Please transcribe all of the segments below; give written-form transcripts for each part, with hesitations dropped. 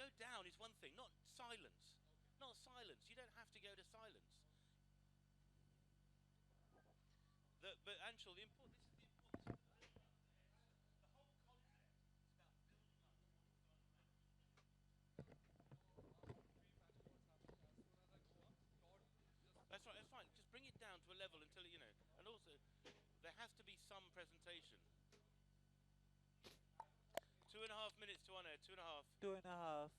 go down is one thing, not silence. Not silence. You don't have to go to silence. But Anshul, this is the important. The whole concept is about building up That's right, that's fine. Just bring it down to a level until, you know, and also there has to be some presentation. 2.5 minutes to on air, 2.5. 2.5.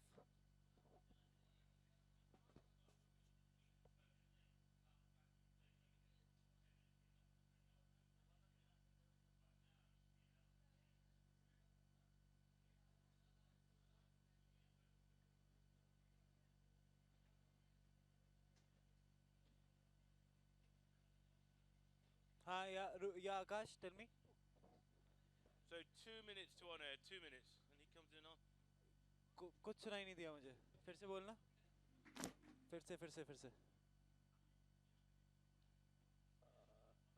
Yeah, Akash, tell me. So 2 minutes to on air, 2 minutes, and he comes in on. कुछ सुनाई नहीं दिया मुझे. फिर से बोलना. फिर से.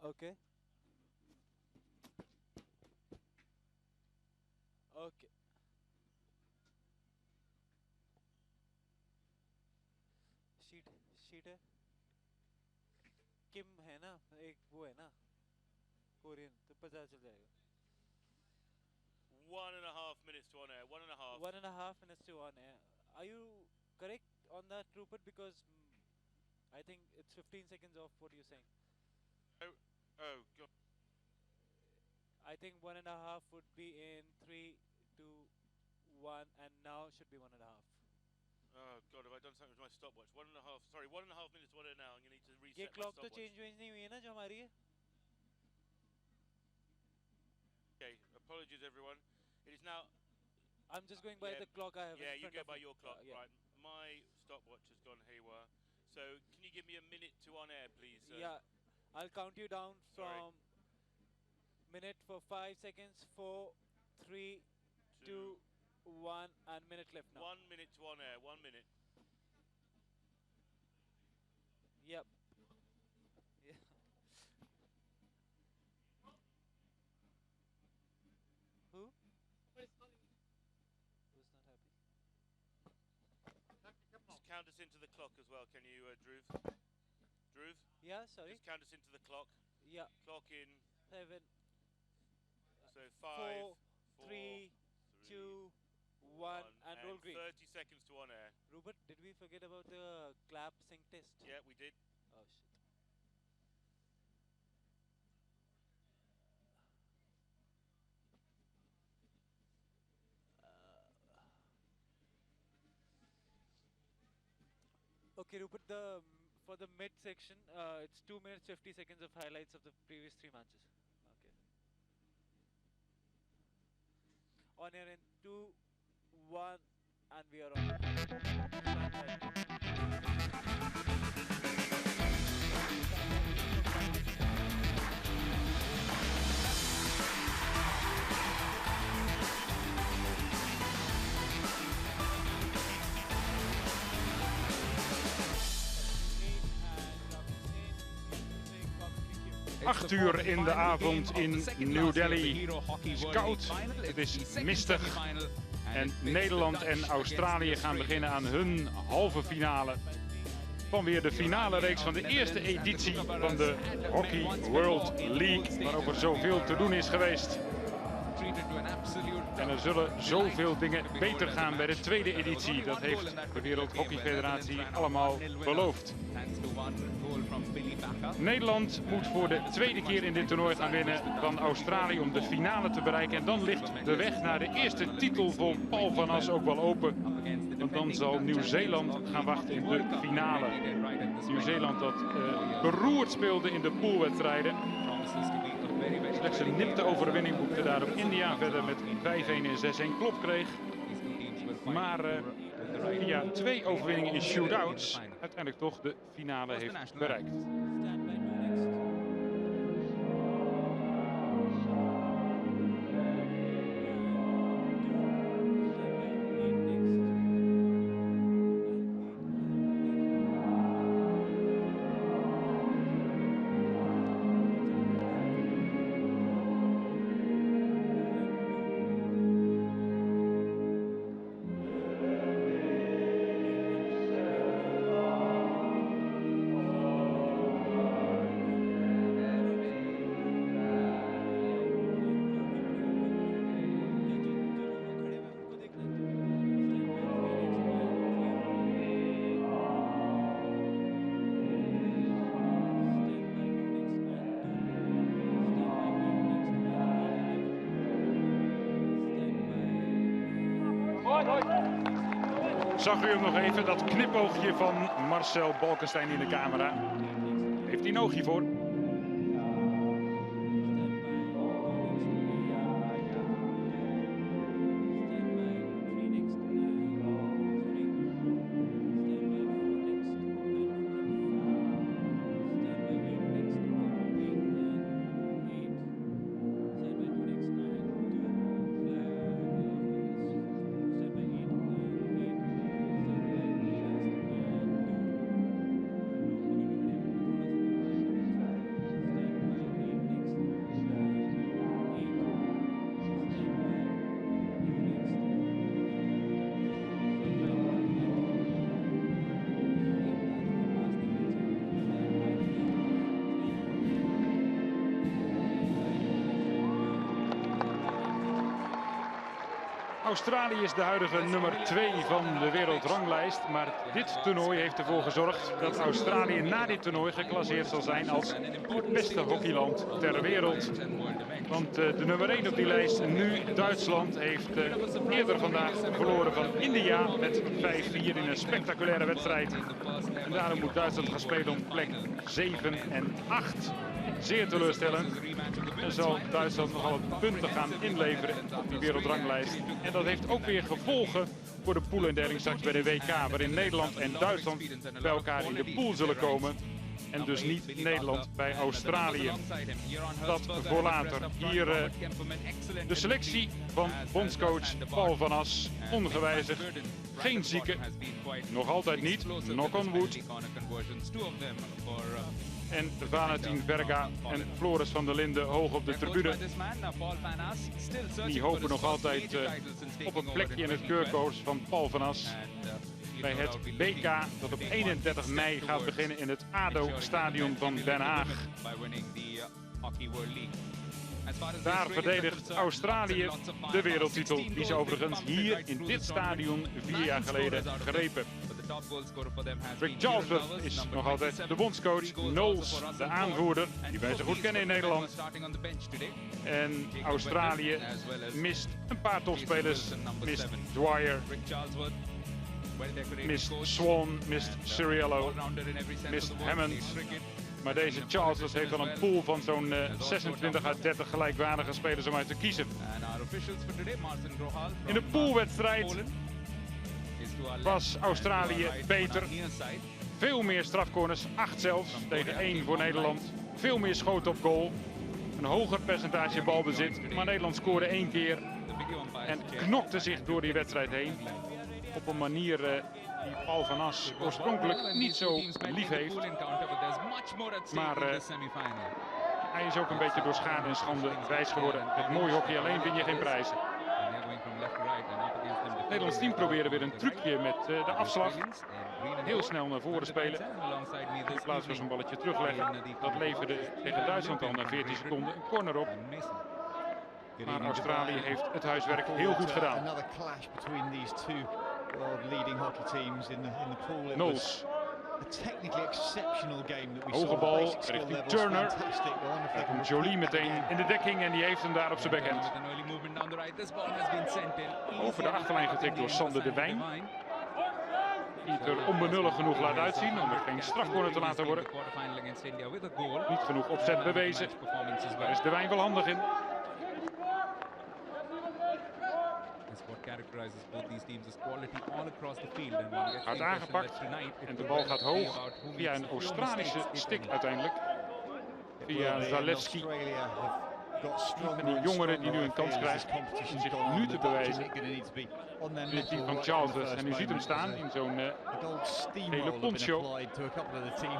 Okay. Okay. शीट है. किम है ना, एक वो है ना, कोरियन, तो पता चल जाएगा. 1.5 minutes to on air. 1.5. 1.5 minutes to on air. Are you correct on that, Rupert? Because I think it's 15 seconds off what you're saying. Oh, God. I think 1.5 would be in 3, 2, 1, and now should be 1.5. Oh God, have I done something with my stopwatch? 1.5. Sorry, 1.5 minutes to on air now. I'm gonna need to reset ये my clock stopwatch. तो change नहीं हुई है ना जो हमारी है? Okay, apologies everyone. It is now. I'm just going by the clock I have. Yeah, in you front go of by me. your clock, Yeah. right? My stopwatch has gone haywire. So can you give me a minute to on air, please? Yeah, I'll count you down from minute for 5 seconds. 4, 3, 2, 1, and minute left now. 1 minute to on air. 1 minute. Yep. Yeah. Who? Who's not happy? Just count us into the clock as well, can you, Dhruv? Dhruv? Yeah, sorry. Just count us into the clock. Yeah. Clock in. 7. So 5, 4, 3, 2, 1, and roll green. 30 seconds to on air. Rupert, did we forget about the clap sync test? Yeah, we did. Oh shit. Okay, Rupert, for the mid section, it's 2 minutes 50 seconds of highlights of the previous 3 matches. Okay. On air in 2, 1, and we are on. Acht uur in de avond in New Delhi. Het is koud, het is mistig. En Nederland en Australië gaan beginnen aan hun halve finale. Van weer de finale reeks van de eerste editie van de Hockey World League. Waarover er zoveel te doen is geweest. En er zullen zoveel dingen beter gaan bij de tweede editie. Dat heeft de Wereldhockeyfederatie allemaal beloofd. Nederland moet voor de tweede keer in dit toernooi gaan winnen van Australië om de finale te bereiken. En dan ligt de weg naar de eerste titel voor Paul van As ook wel open. Want dan zal Nieuw-Zeeland gaan wachten in de finale. Nieuw-Zeeland dat beroerd speelde in de poolwedstrijden. Slechts een nipte overwinning boekte daarop India verder met 5-1 en 6-1 klop kreeg. Maar via 2 overwinningen in shootouts uiteindelijk toch de finale heeft bereikt. Zag u hem nog even, dat knipoogje van Marcel Balkenstein in de camera. Heeft hij een oogje voor? Australië is de huidige nummer 2 van de wereldranglijst. Maar dit toernooi heeft ervoor gezorgd dat Australië na dit toernooi geclasseerd zal zijn als het beste hockeyland ter wereld. Want de nummer 1 op die lijst, nu Duitsland, heeft eerder vandaag verloren van India met 5-4 in een spectaculaire wedstrijd. En daarom moet Duitsland gaan spelen om plek 7 en 8. Zeer teleurstellend. En zal Duitsland nogal wat punten gaan inleveren op die wereldranglijst. En dat heeft ook weer gevolgen voor de poolindeling straks bij de WK. Waarin Nederland en Duitsland bij elkaar in de pool zullen komen. En dus niet Nederland bij Australië. Dat voor later. Hier de selectie van bondscoach Paul van As. Ongewijzigd. Geen zieken. Nog altijd niet. Knock on wood. En Valentin Verga en Floris van der Linden hoog op de tribune. Die hopen nog altijd op een plekje in het keurkoers van Paul van As. Bij het BK dat op 31 mei gaat beginnen in het ADO-stadion van Den Haag. Daar verdedigt Australië de wereldtitel, die ze overigens hier in dit stadion 4 jaar geleden grepen. Rick Charlesworth is nog altijd de bondscoach. Knowles, de aanvoerder, die wij zo goed kennen in Nederland. En Australië mist een paar topspelers. Mist Dwyer, mist Swan, mist Ciriello, mist Hammond. Maar deze Charles heeft dan een pool van zo'n 26 uit 30 gelijkwaardige spelers om uit te kiezen. In de poolwedstrijd was Australië beter. Veel meer strafcorners, 8 zelfs, tegen 1 voor Nederland. Veel meer schoten op goal. Een hoger percentage balbezit, maar Nederland scoorde 1 keer. En knokte zich door die wedstrijd heen. Op een manier die Paul van As oorspronkelijk niet zo lief heeft. Maar hij is ook een beetje door schade en schande wijs geworden. Met mooi hockey alleen win je geen prijzen. Het Nederlands team probeerde weer een trucje met de afslag. Heel snel naar voren spelen. In plaats van zo'n balletje terugleggen. Dat leverde tegen Duitsland al na 14 seconden een corner op. Maar Australië heeft het huiswerk heel goed gedaan. Knowles. Hoge bal richting Turner. Daar komt Jolie meteen in de dekking en die heeft hem daar op zijn backhand. Over de achterlijn getikt door Sander de Wijn. Die het er onbenullig genoeg laat uitzien om er geen strafcorner te laten worden. Niet genoeg opzet bewezen. Daar is de Wijn wel handig in. Hard aangepakt en de bal gaat hoog via een Australische stick uiteindelijk. Via Zalewski. En die jongere die nu een kans krijgt om zich nu te bewijzen. In het team van Charles. En u ziet hem staan in zo'n hele poncho.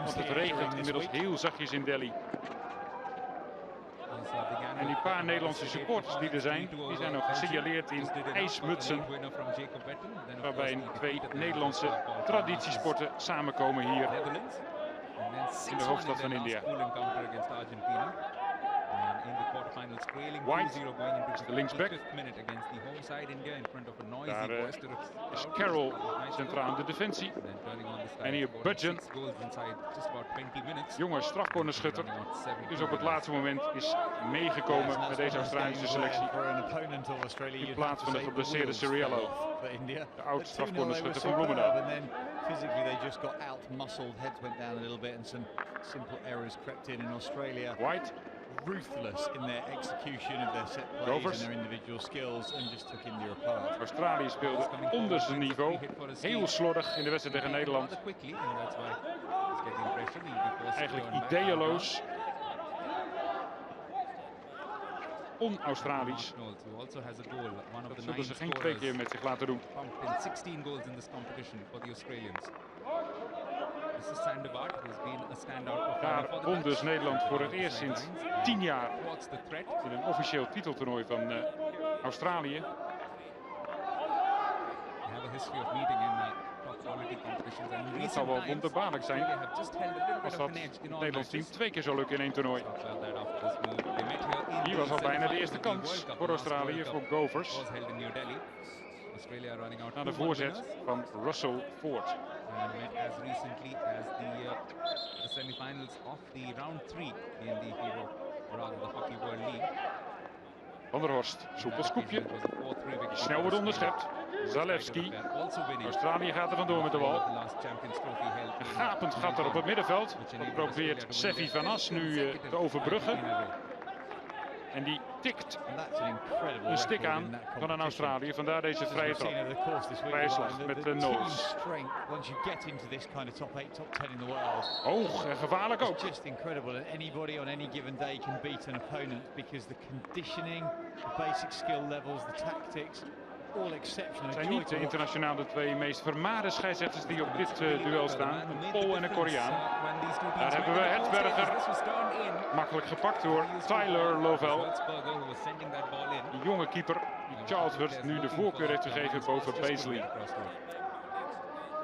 Want het regent inmiddels heel zachtjes in Delhi. En die paar Nederlandse supporters die er zijn, die zijn ook gesignaleerd in ijsmutsen. Waarbij 2 Nederlandse traditiesporten samenkomen hier in de hoofdstad van India. in the quarterfinals, trailing White 2-0 going into de linksback. 55th minute against the home side India in front of a noisy Daar boisterous is crowd. Carroll centraal in de defensie. And then turning on the side, En hier scoring Budgeon. 6 goals inside just about 20 minutes. Jonge strafcornerschutter. Dus op het laatste moment is meegekomen met deze Australische selectie. In plaats van de geblesseerde Siriello. De oud strafcornerschutter van Bloemendaal. Physically, they just got out-muscled. Heads went down a little bit, and some simple errors crept in Australia. White. Ruthless in their execution of their set plays and their individual skills, and just took India apart. Australië speelde onder zijn niveau. Heel slordig in de wedstrijd tegen Nederland. Eigenlijk ideeënloos. On-Australisch. Dat zullen ze geen 2 keer met zich laten doen. 16 goals in this competition for the Australians. Daar won dus Nederland voor het eerst sinds 10 jaar in een officieel titeltoernooi van Australië. Het zou wel wonderbaarlijk zijn als dat het Nederlands team 2 keer zou lukken in 1 toernooi. Hier was al bijna de eerste kans voor Australië, voor Govers. Na de voorzet van Russell Ford. As recently as the semi-finals of the round 3 in the Hero, rather the Hockey World League. Van der Horst, soepel scoopje. Snel wordt onderschept. Zalewski. Australië gaat er vandoor met de bal. Een gapend gat er op het middenveld. Dat probeert Seffi van As nu te overbruggen. En die tikt een stick aan van een Australië. Vandaar deze vrije trap. Vrije slag met de nose. Hoog en gevaarlijk ook. Just incredible, and anybody on any given day can beat an opponent because the conditioning, the basic skill levels, the tactics, all exceptional. Het zijn niet de internationaal de 2 meest vermaarde scheidsrechters die op dit duel staan. Een Pool en een Koreaan. Daar hebben we Hetsberger. Makkelijk gepakt door Tyler Lovell. De jonge keeper die Charles Hurst nu de voorkeur heeft gegeven boven Paisley.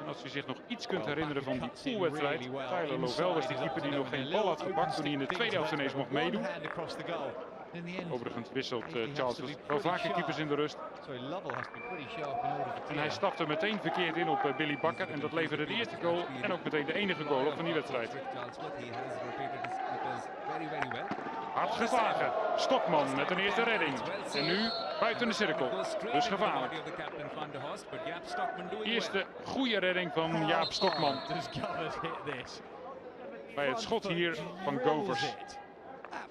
En als u zich nog iets kunt herinneren van die poolwedstrijd. Tyler Lovell was die keeper die nog geen bal had gepakt toen hij in de tweede helft ineens mocht meedoen. Overigens wisselt Charles Hurst wel vaker keepers in de rust. En hij stapte meteen verkeerd in op Billy Bakker. En dat leverde de eerste goal en ook meteen de enige goal op van die wedstrijd. Hard geslagen. Stokman met een eerste redding. En nu buiten de cirkel. Dus gevaarlijk. Eerste goede redding van Jaap Stokman. Bij het schot hier van Govers.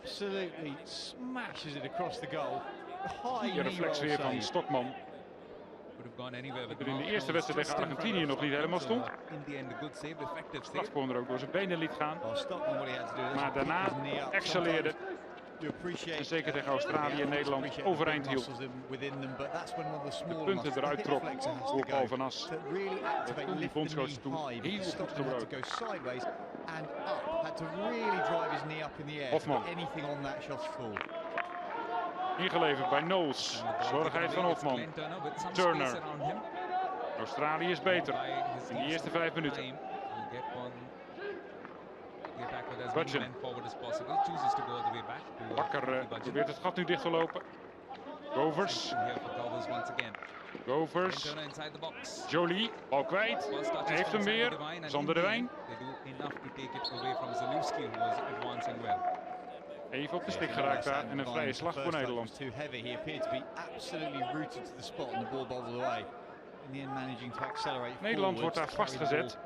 Absolutely smashes it across the goal. Hier reflex weer van Stokman. Dat in de eerste wedstrijd tegen Argentinië nog niet helemaal stond. Strafcorner ook door zijn benen liet gaan. Maar daarna excelleerde. En zeker tegen Australië en Nederland overeind hield. De punten eruit trok voor Paul van As. Dat kon die bondscoach toen heel goed gebruiken. Hofman. Ingeleverd bij Knowles. Slordigheid van Hofman. Turner. Australië is beter in de eerste 5 minuten. Budgeon. Bakker probeert het gat nu dicht te lopen. Govers. Govers. Jolie, bal kwijt. Hij heeft hem weer. Sander de Wijn. Even op de stik geraakt daar en een vrije slag voor Nederland. Nederland wordt daar vastgezet.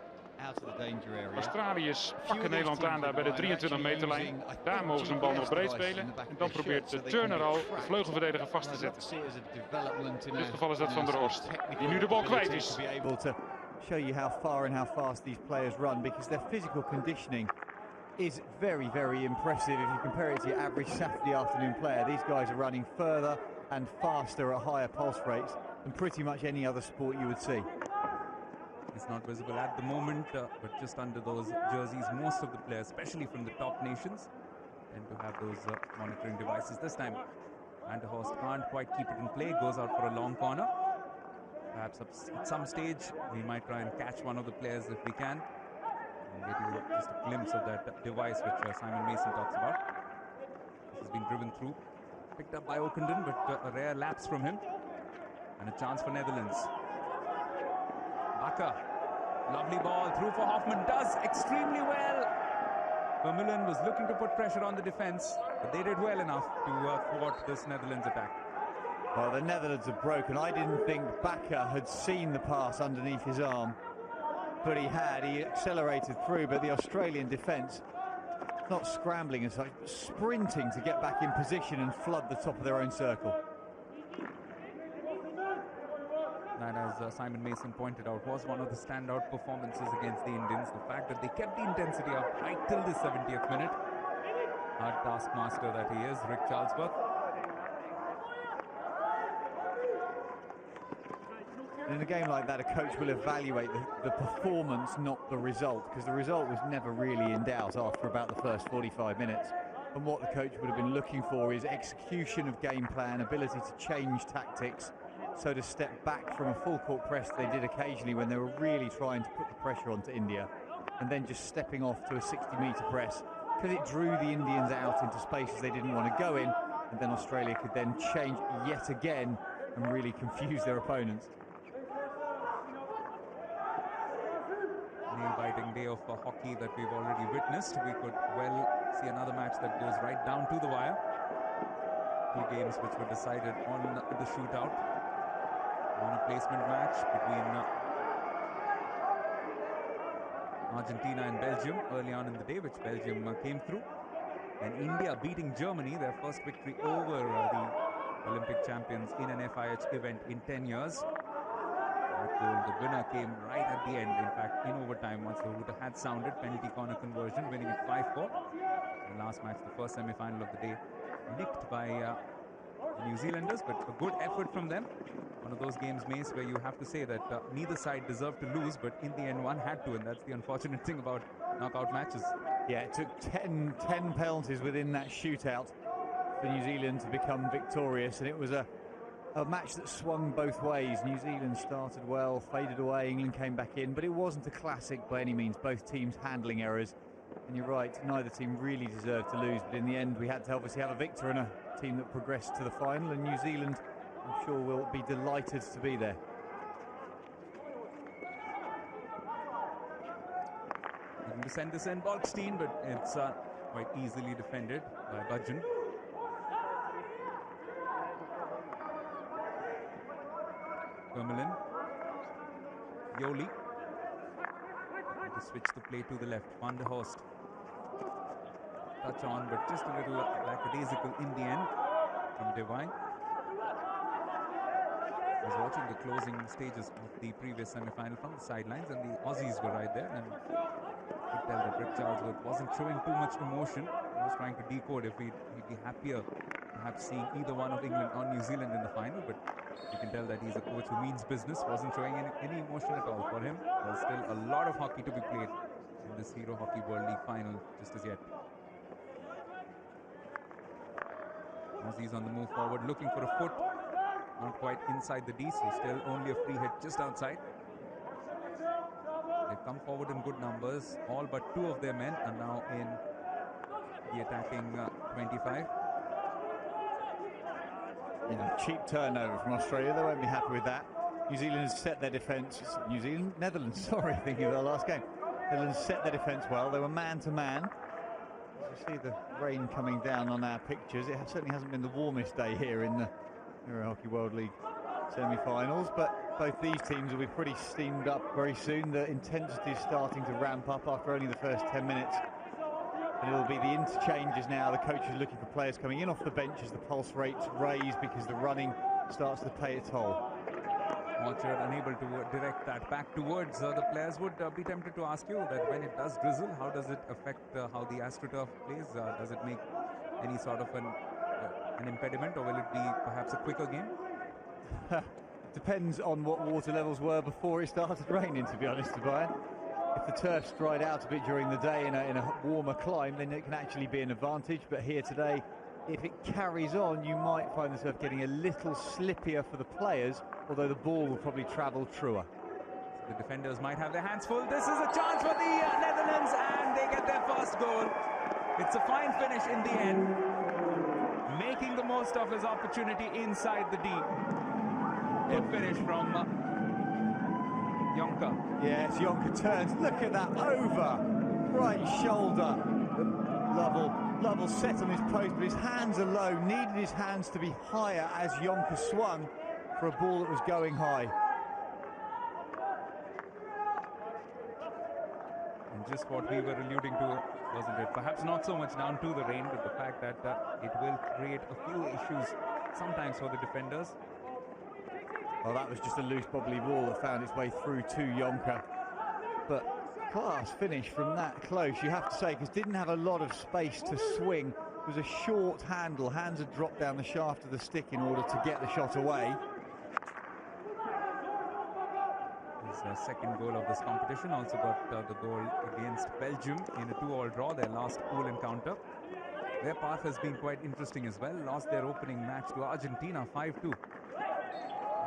Australiërs pakken Nederland aan daar bij de 23 meterlijn. Daar mogen ze een bal nog breed spelen. En dan probeert de Turner al de vleugelverdediger vast te zetten. In dit geval is dat Van der Horst, die nu de bal kwijt is. Show you how far and how fast these players run, because their physical conditioning is very, very impressive if you compare it to your average Saturday afternoon player. These guys are running further and faster at higher pulse rates than pretty much any other sport you would see. It's not visible at the moment, but just under those jerseys, most of the players, especially from the top nations, tend to have those monitoring devices. This time, Van der Horst can't quite keep it in play, goes out for a long corner. Perhaps at some stage, we might try and catch one of the players if we can, and get you just a glimpse of that device which Simon Mason talks about. This is been driven through. Picked up by Okenden, but a rare lapse from him. And a chance for Netherlands. Bakker. Lovely ball through for Hoffman. Does extremely well. Vermeulen was looking to put pressure on the defense, but they did well enough to thwart this Netherlands attack. Well, the Netherlands are broken. I didn't think Bakker had seen the pass underneath his arm, but he had. He accelerated through, but the Australian defence, not scrambling as such, but sprinting to get back in position and flood the top of their own circle. That, as Simon Mason pointed out, was one of the standout performances against the Indians. The fact that they kept the intensity up right till the 70th minute. Hard taskmaster that he is, Rick Charlesworth. In a game like that, a coach will evaluate the performance, not the result, because the result was never really in doubt after about the first 45 minutes. And what the coach would have been looking for is execution of game plan, ability to change tactics, so to step back from a full court press they did occasionally when they were really trying to put the pressure onto India, and then just stepping off to a 60-metre press, because it drew the Indians out into spaces they didn't want to go in, and then Australia could then change yet again and really confuse their opponents. Nail-biting day of hockey that we've already witnessed. We could well see another match that goes right down to the wire. Two games which were decided on the shootout. On a placement match between Argentina and Belgium early on in the day, which Belgium came through. And India beating Germany, their first victory over the Olympic champions in an FIH event in 10 years. That goal, the winner came right at the end, in fact, in overtime, once the hooter had sounded. Penalty corner conversion, winning it 5-4. The last match, the first semi-final of the day, nicked by the New Zealanders, but a good effort from them. One of those games, Mace, where you have to say that neither side deserved to lose, but in the end one had to, and that's the unfortunate thing about knockout matches. Yeah, it took 10 penalties within that shootout for New Zealand to become victorious, and it was a match that swung both ways. New Zealand started well, faded away, England came back in, but it wasn't a classic by any means. Both teams handling errors, and you're right, neither team really deserved to lose, but in the end we had to obviously have a victor and a team that progressed to the final, and New Zealand, I'm sure, will be delighted to be there. Looking to send this in, Balkstein, but it's quite easily defended by Budgeon. Vermeulen. Yoli. To switch the play to the left. Van der Horst. Touch on, but just a little lackadaisical in the end from Devine. I was watching the closing stages of the previous semi-final from the sidelines, and the Aussies were right there, and I could tell that Rick Charlesworth wasn't showing too much emotion. He was trying to decode if he'd be happier perhaps seeing either one of England or New Zealand in the final, but you can tell that he's a coach who means business. Wasn't showing any emotion at all. For him, there's still a lot of hockey to be played in this Hero Hockey World League final just as yet. Aussies on the move forward, looking for a foot. Not quite inside the D, so still only a free hit just outside. They've come forward in good numbers. All but two of their men are now in the attacking 25. Yeah, cheap turnover from Australia. They won't be happy with that. New Zealand has set their defence. Netherlands, sorry, thinking of their last game. Netherlands set their defence well. They were man-to-man. As you see the rain coming down on our pictures, it certainly hasn't been the warmest day here in the Euro Hockey World League semi-finals, but both these teams will be pretty steamed up very soon. The intensity is starting to ramp up after only the first 10 minutes. And it'll be the interchanges now. The coach is looking for players coming in off the bench as the pulse rates raise because the running starts to pay a toll. Orchard unable to direct that back towards the players. Would be tempted to ask you that when it does drizzle, how does it affect how the AstroTurf plays? Does it make any sort of an impediment, or will it be perhaps a quicker game? Depends on what water levels were before it started raining, to be honest, Tobias. If the turf's dried out a bit during the day in a warmer climb, then it can actually be an advantage. But here today, if it carries on, you might find the turf getting a little slippier for the players, although the ball will probably travel truer. So the defenders might have their hands full. This is a chance for the Netherlands, and they get their first goal. It's a fine finish in the end. making the most of his opportunity inside the D. Good finish from Jonker. Yes, Jonker turns. Look at that over. Right shoulder. Lovell set on his post, but his hands are low. Needed his hands to be higher as Jonker swung for a ball that was going high. And just what we were alluding to, wasn't it? Perhaps not so much down to the rain, but the fact that it will create a few issues sometimes for the defenders. Well, that was just a loose bobbly ball that found its way through to Jonker. But class finish from that close, you have to say, because didn't have a lot of space to swing. It was a short handle. Hands had dropped down the shaft of the stick in order to get the shot away. His second goal of this competition, also got the goal against Belgium in a 2-all draw, their last pool encounter. Their path has been quite interesting as well. Lost their opening match to Argentina 5-2. And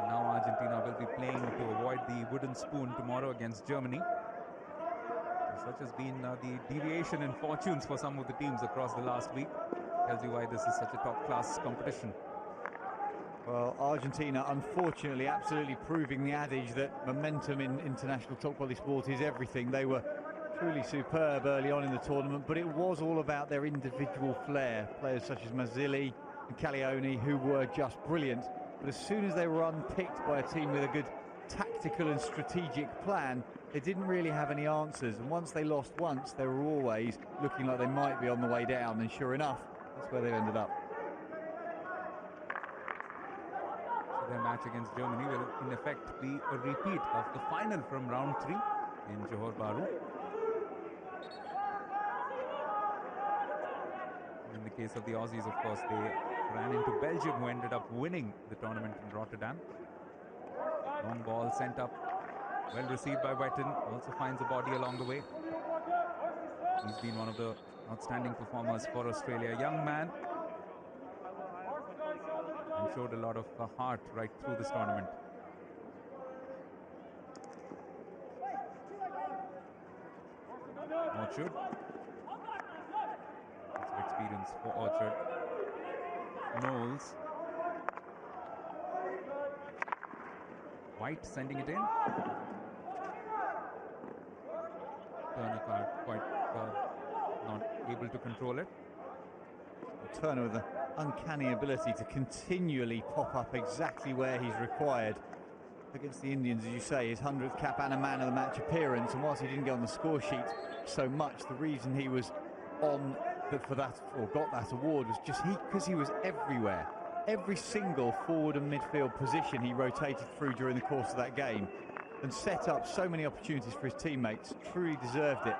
now Argentina will be playing to avoid the wooden spoon tomorrow against Germany. Such has been the deviation in fortunes for some of the teams across the last week. Tells you why this is such a top-class competition. Well, Argentina, unfortunately, absolutely proving the adage that momentum in international top-quality sport is everything. They were truly superb early on in the tournament, but it was all about their individual flair. Players such as Mazzilli and Caglioni, who were just brilliant. But as soon as they were unpicked by a team with a good tactical and strategic plan, they didn't really have any answers. And once they lost once, they were always looking like they might be on the way down. And sure enough, that's where they've ended up. Their match against Germany will in effect be a repeat of the final from round 3 in Johor Bahru. In the case of the Aussies, of course, they ran into Belgium, who ended up winning the tournament in Rotterdam. Long ball sent up, well received by Wetton, also finds a body along the way. He's been one of the outstanding performers for Australia. Young man, and showed a lot of heart right through this tournament. Orchard. Lots of experience for Orchard. Knowles. White sending it in. Turner quite not able to control it. Turner with the uncanny ability to continually pop up exactly where he's required. Against the Indians, as you say, his 100th cap and a man of the match appearance, and whilst he didn't get on the score sheet so much, the reason he was on for that, or got that award, was just because he was everywhere. Every single forward and midfield position he rotated through during the course of that game and set up so many opportunities for his teammates. Truly deserved it.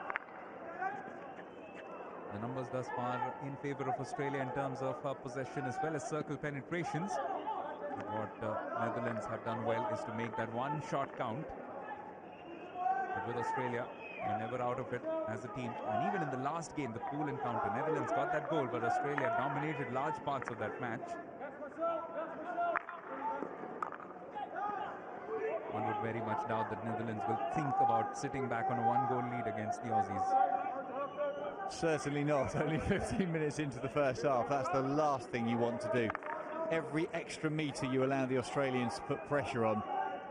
The numbers thus far in favour of Australia in terms of possession as well as circle penetrations. But what Netherlands have done well is to make that one shot count. But with Australia, they're never out of it as a team. And even in the last game, the pool encounter, Netherlands got that goal, but Australia dominated large parts of that match. One would very much doubt that Netherlands will think about sitting back on a 1-goal lead against the Aussies. Certainly not. Only 15 minutes into the first half. That's the last thing you want to do. Every extra metre you allow the Australians to put pressure on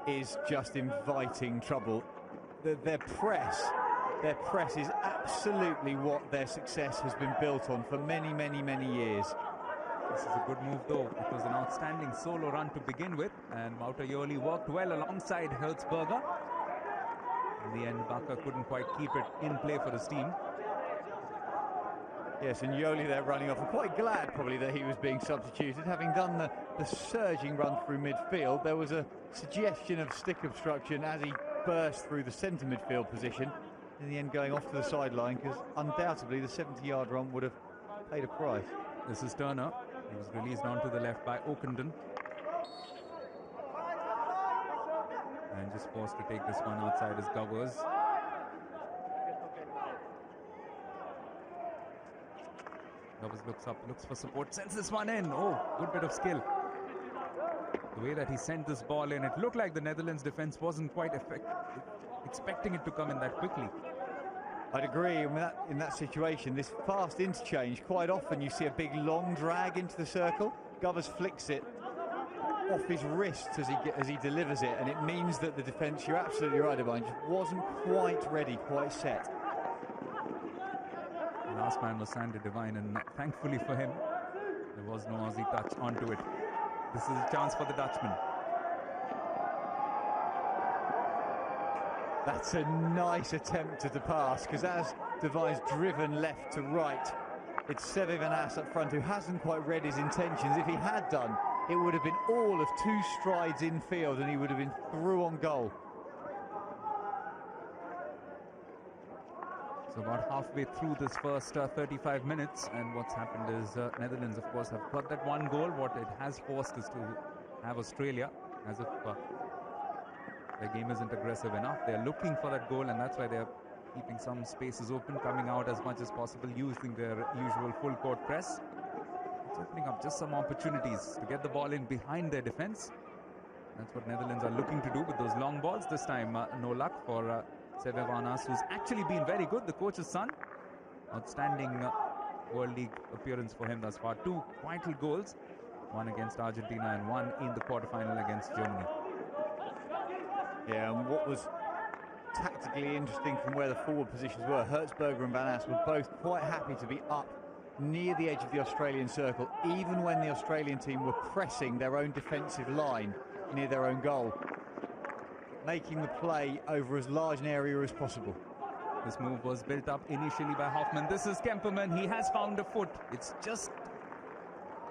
is just inviting trouble. Their press is absolutely what their success has been built on for many, many, many years. This is a good move though. It was an outstanding solo run to begin with, and Mautayoli worked well alongside Hertzberger. In the end, Baka couldn't quite keep it in play for his team. Yes, and Yoli there running off. I'm quite glad probably that he was being substituted. Having done the surging run through midfield, there was a suggestion of stick obstruction as he burst through the centre midfield position. In the end, going off to the sideline, because undoubtedly the 70-yard run would have paid a price. This is Turner. He was released onto the left by Okenden. And just forced to take this one outside his covers. Covers looks up, looks for support, sends this one in. Oh, good bit of skill. The way that he sent this ball in, it looked like the Netherlands defense wasn't quite expecting it to come in that quickly. I'd agree. In that situation, this fast interchange, quite often you see a big long drag into the circle. Govers flicks it off his wrists as he delivers it, and it means that the defence, you're absolutely right, Divine, just wasn't quite ready, quite set. The last man was Sander Devine, and thankfully for him, there was no Aussie touch onto it. This is a chance for the Dutchman. That's a nice attempt to pass, because as Devine's driven left to right, it's Seve Van As up front who hasn't quite read his intentions. If he had done, it would have been all of 2 strides infield and he would have been through on goal. So about halfway through this first 35 minutes, and what's happened is Netherlands, of course, have got that one goal. What it has forced is to have Australia, as if their game isn't aggressive enough. They're looking for that goal, and that's why they're keeping some spaces open, coming out as much as possible, using their usual full court press. It's opening up just some opportunities to get the ball in behind their defense. That's what Netherlands are looking to do with those long balls. This time, no luck for Seve Van As, who's actually been very good, the coach's son. Outstanding World League appearance for him thus far. 2 vital goals, one against Argentina and one in the quarterfinal against Germany. Yeah, and what was tactically interesting from where the forward positions were, Hertzberger and Van As were both quite happy to be up near the edge of the Australian circle, even when the Australian team were pressing their own defensive line near their own goal, making the play over as large an area as possible. This move was built up initially by Hoffman. This is Kemperman. He has found a foot. It's just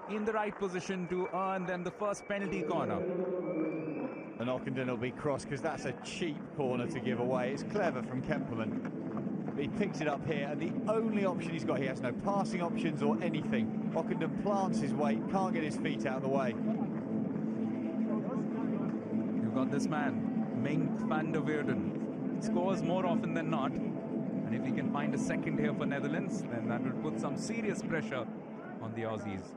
in the right position to earn them the first penalty corner. And Ockenden will be crossed because that's a cheap corner to give away. It's clever from Kemperman. He picks it up here, and the only option he's got, he has no passing options or anything. Ockenden plants his weight, can't get his feet out of the way. You've got this man, Menk van der Weerden. Scores more often than not. And if he can find a second here for Netherlands, then that will put some serious pressure on the Aussies.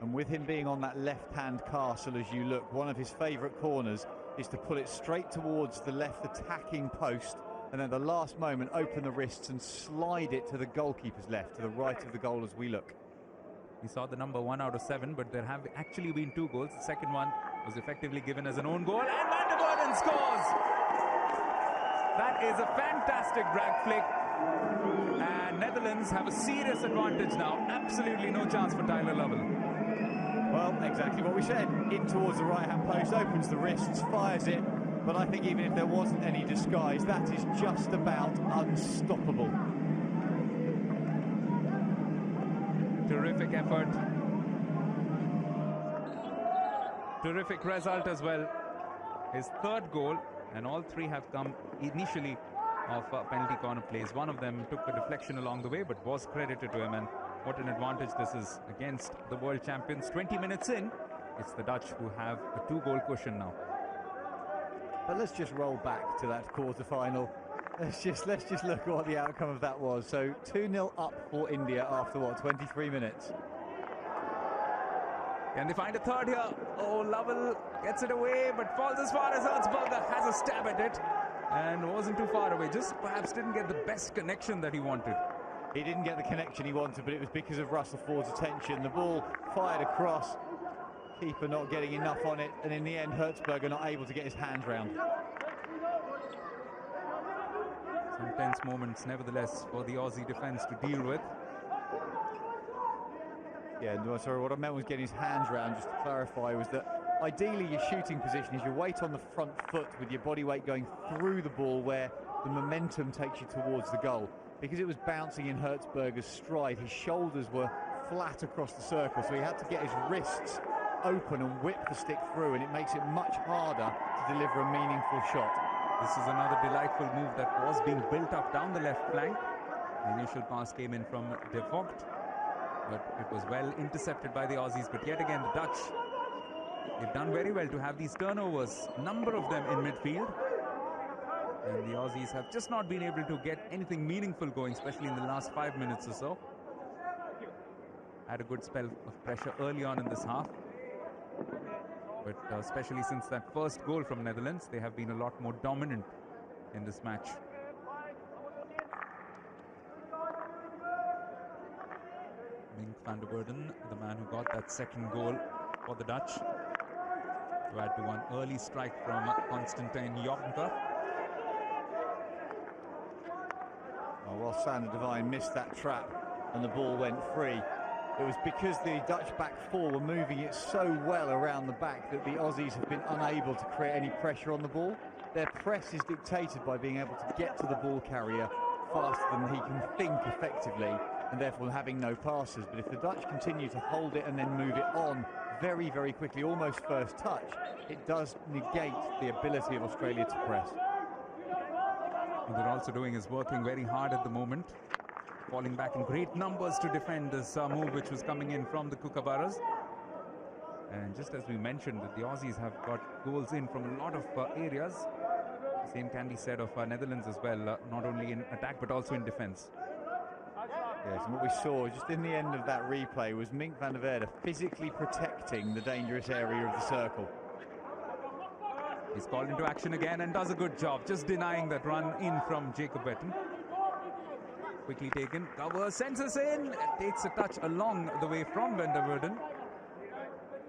And with him being on that left-hand castle as you look, one of his favourite corners is to pull it straight towards the left attacking post, and then at the last moment open the wrists and slide it to the goalkeeper's left, to the right of the goal as we look. We saw the number 1 out of 7, but there have actually been 2 goals. The second one was effectively given as an own goal, and Van der Weerden scores! That is a fantastic drag flick, and Netherlands have a serious advantage now. Absolutely no chance for Tyler Lovell. Well, exactly what we said. In towards the right-hand post, opens the wrists, fires it. But I think even if there wasn't any disguise, that is just about unstoppable. Terrific effort. Terrific result as well. His 3rd goal, and all 3 have come initially of penalty corner plays. One of them took the deflection along the way, but was credited to him, and what an advantage this is against the world champions. 20 minutes in, it's the Dutch who have a 2-goal cushion now. But let's just roll back to that quarter-final. Let's just look at what the outcome of that was. So 2-0 up for India after what, 23 minutes? Can they find a third here? Oh, Lovell gets it away, but falls as far as Hertzberger has a stab at it, and wasn't too far away. Just perhaps didn't get the best connection that he wanted. He didn't get the connection he wanted, but it was because of Russell Ford's attention. The ball fired across, keeper not getting enough on it, and in the end Hertzberger not able to get his hands round. Some tense moments nevertheless for the Aussie defence to deal with. Yeah, no, sorry, what I meant was getting his hands round, just to clarify, was that ideally your shooting position is your weight on the front foot with your body weight going through the ball where the momentum takes you towards the goal. Because it was bouncing in Hertzberger's stride, his shoulders were flat across the circle, so he had to get his wrists open and whip the stick through, and it makes it much harder to deliver a meaningful shot. This is another delightful move that was being built up down the left flank. The initial pass came in from De Vogt, but it was well intercepted by the Aussies. But yet again, the Dutch, they've done very well to have these turnovers, number of them in midfield. And the Aussies have just not been able to get anything meaningful going, especially in the last 5 minutes or so. Had a good spell of pressure early on in this half. But especially since that first goal from Netherlands, they have been a lot more dominant in this match. Mink van der Burden, the man who got that second goal for the Dutch, who had to one early strike from Constantijn Jorgenker. While Sander Devine missed that trap and the ball went free, it was because the Dutch back four were moving it so well around the back that the Aussies have been unable to create any pressure on the ball. Their press is dictated by being able to get to the ball carrier faster than he can think effectively, and therefore having no passes. But if the Dutch continue to hold it and then move it on very, very quickly, almost first touch, it does negate the ability of Australia to press. What they're also doing is working very hard at the moment, falling back in great numbers to defend this move which was coming in from the Kookaburras. And just as we mentioned, that the Aussies have got goals in from a lot of areas. The same can be said of Netherlands as well, not only in attack but also in defence. Yes, and what we saw just in the end of that replay was Mink van der Verde physically protecting the dangerous area of the circle. He's called into action again and does a good job, just denying that run in from Jacob Wetten. Quickly taken, cover, sends us in, takes a touch along the way from van der Burden.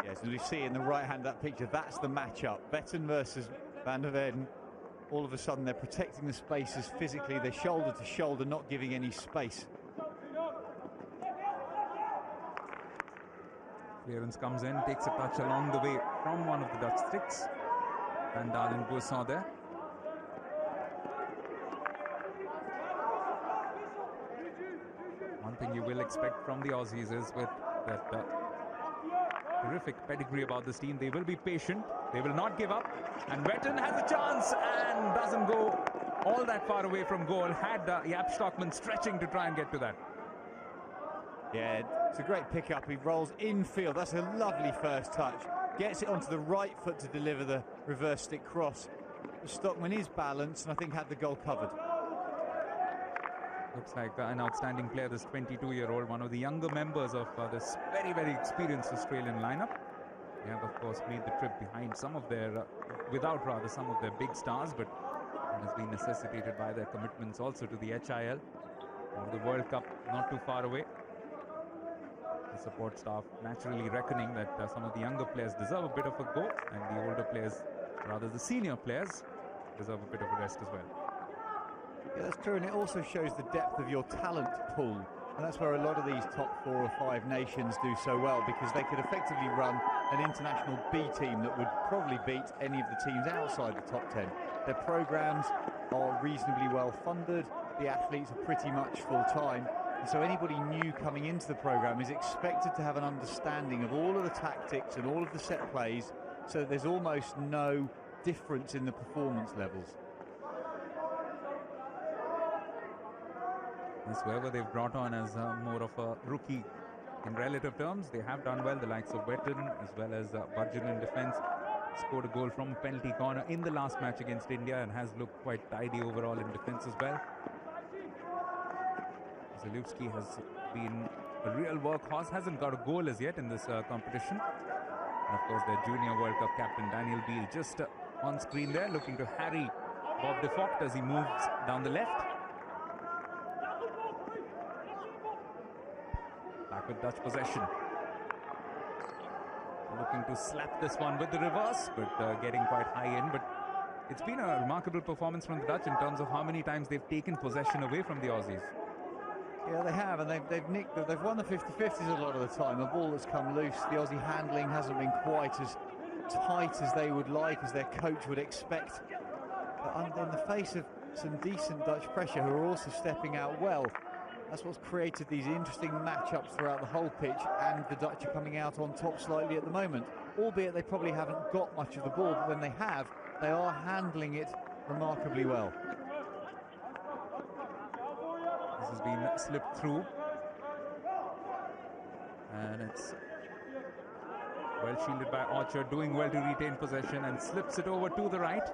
Yes, as we see in the right hand of that picture, that's the matchup. Wetten versus van der Verde. All of a sudden they're protecting the spaces physically, they're shoulder to shoulder, not giving any space. Clearance comes in, takes a touch along the way from one of the Dutch sticks. Van Dalen Boisson there. One thing you will expect from the Aussies is with that terrific pedigree about this team, they will be patient, they will not give up. And Wetten has a chance and doesn't go all that far away from goal. Had Jaap Stockman stretching to try and get to that. Yeah, it's a great pickup. He rolls infield. That's a lovely first touch. Gets it onto the right foot to deliver the reverse stick cross. Stockman is balanced and I think had the goal covered. Looks like an outstanding player, this 22-year-old, one of the younger members of this very, very experienced Australian lineup. They have, of course, made the trip behind some of their, some of their big stars, but it has been necessitated by their commitments also to the HIL or the World Cup not too far away. The support staff naturally reckoning that some of the younger players deserve a bit of a go, and the older players, rather the senior players, deserve a bit of a rest as well. Yeah, that's true, and it also shows the depth of your talent pool, and that's where a lot of these top 4 or 5 nations do so well, because they could effectively run an international B team that would probably beat any of the teams outside the top 10. Their programs are reasonably well funded, the athletes are pretty much full-time, and so anybody new coming into the program is expected to have an understanding of all of the tactics and all of the set plays, so that there's almost no difference in the performance levels. Yes, whoever they've brought on as more of a rookie in relative terms, they have done well. The likes of Wetten as well as Budgen in defence. Scored a goal from a penalty corner in the last match against India and has looked quite tidy overall in defence as well. Zalewski has been a real workhorse, hasn't got a goal as yet in this competition. And of course their Junior World Cup captain Daniel Beale just on screen there, looking to harry Bob de Vogt as he moves down the left. Back with Dutch possession. Looking to slap this one with the reverse, but getting quite high in. But it's been a remarkable performance from the Dutch in terms of how many times they've taken possession away from the Aussies. Yeah, they have, and they've won the 50-50s a lot of the time. The ball has come loose. The Aussie handling hasn't been quite as tight as they would like, as their coach would expect. But in the face of some decent Dutch pressure, who are also stepping out well, that's what's created these interesting matchups throughout the whole pitch, and the Dutch are coming out on top slightly at the moment, albeit they probably haven't got much of the ball, but when they have, they are handling it remarkably well. This has been slipped through, and it's well shielded by Archer, doing well to retain possession and slips it over to the right.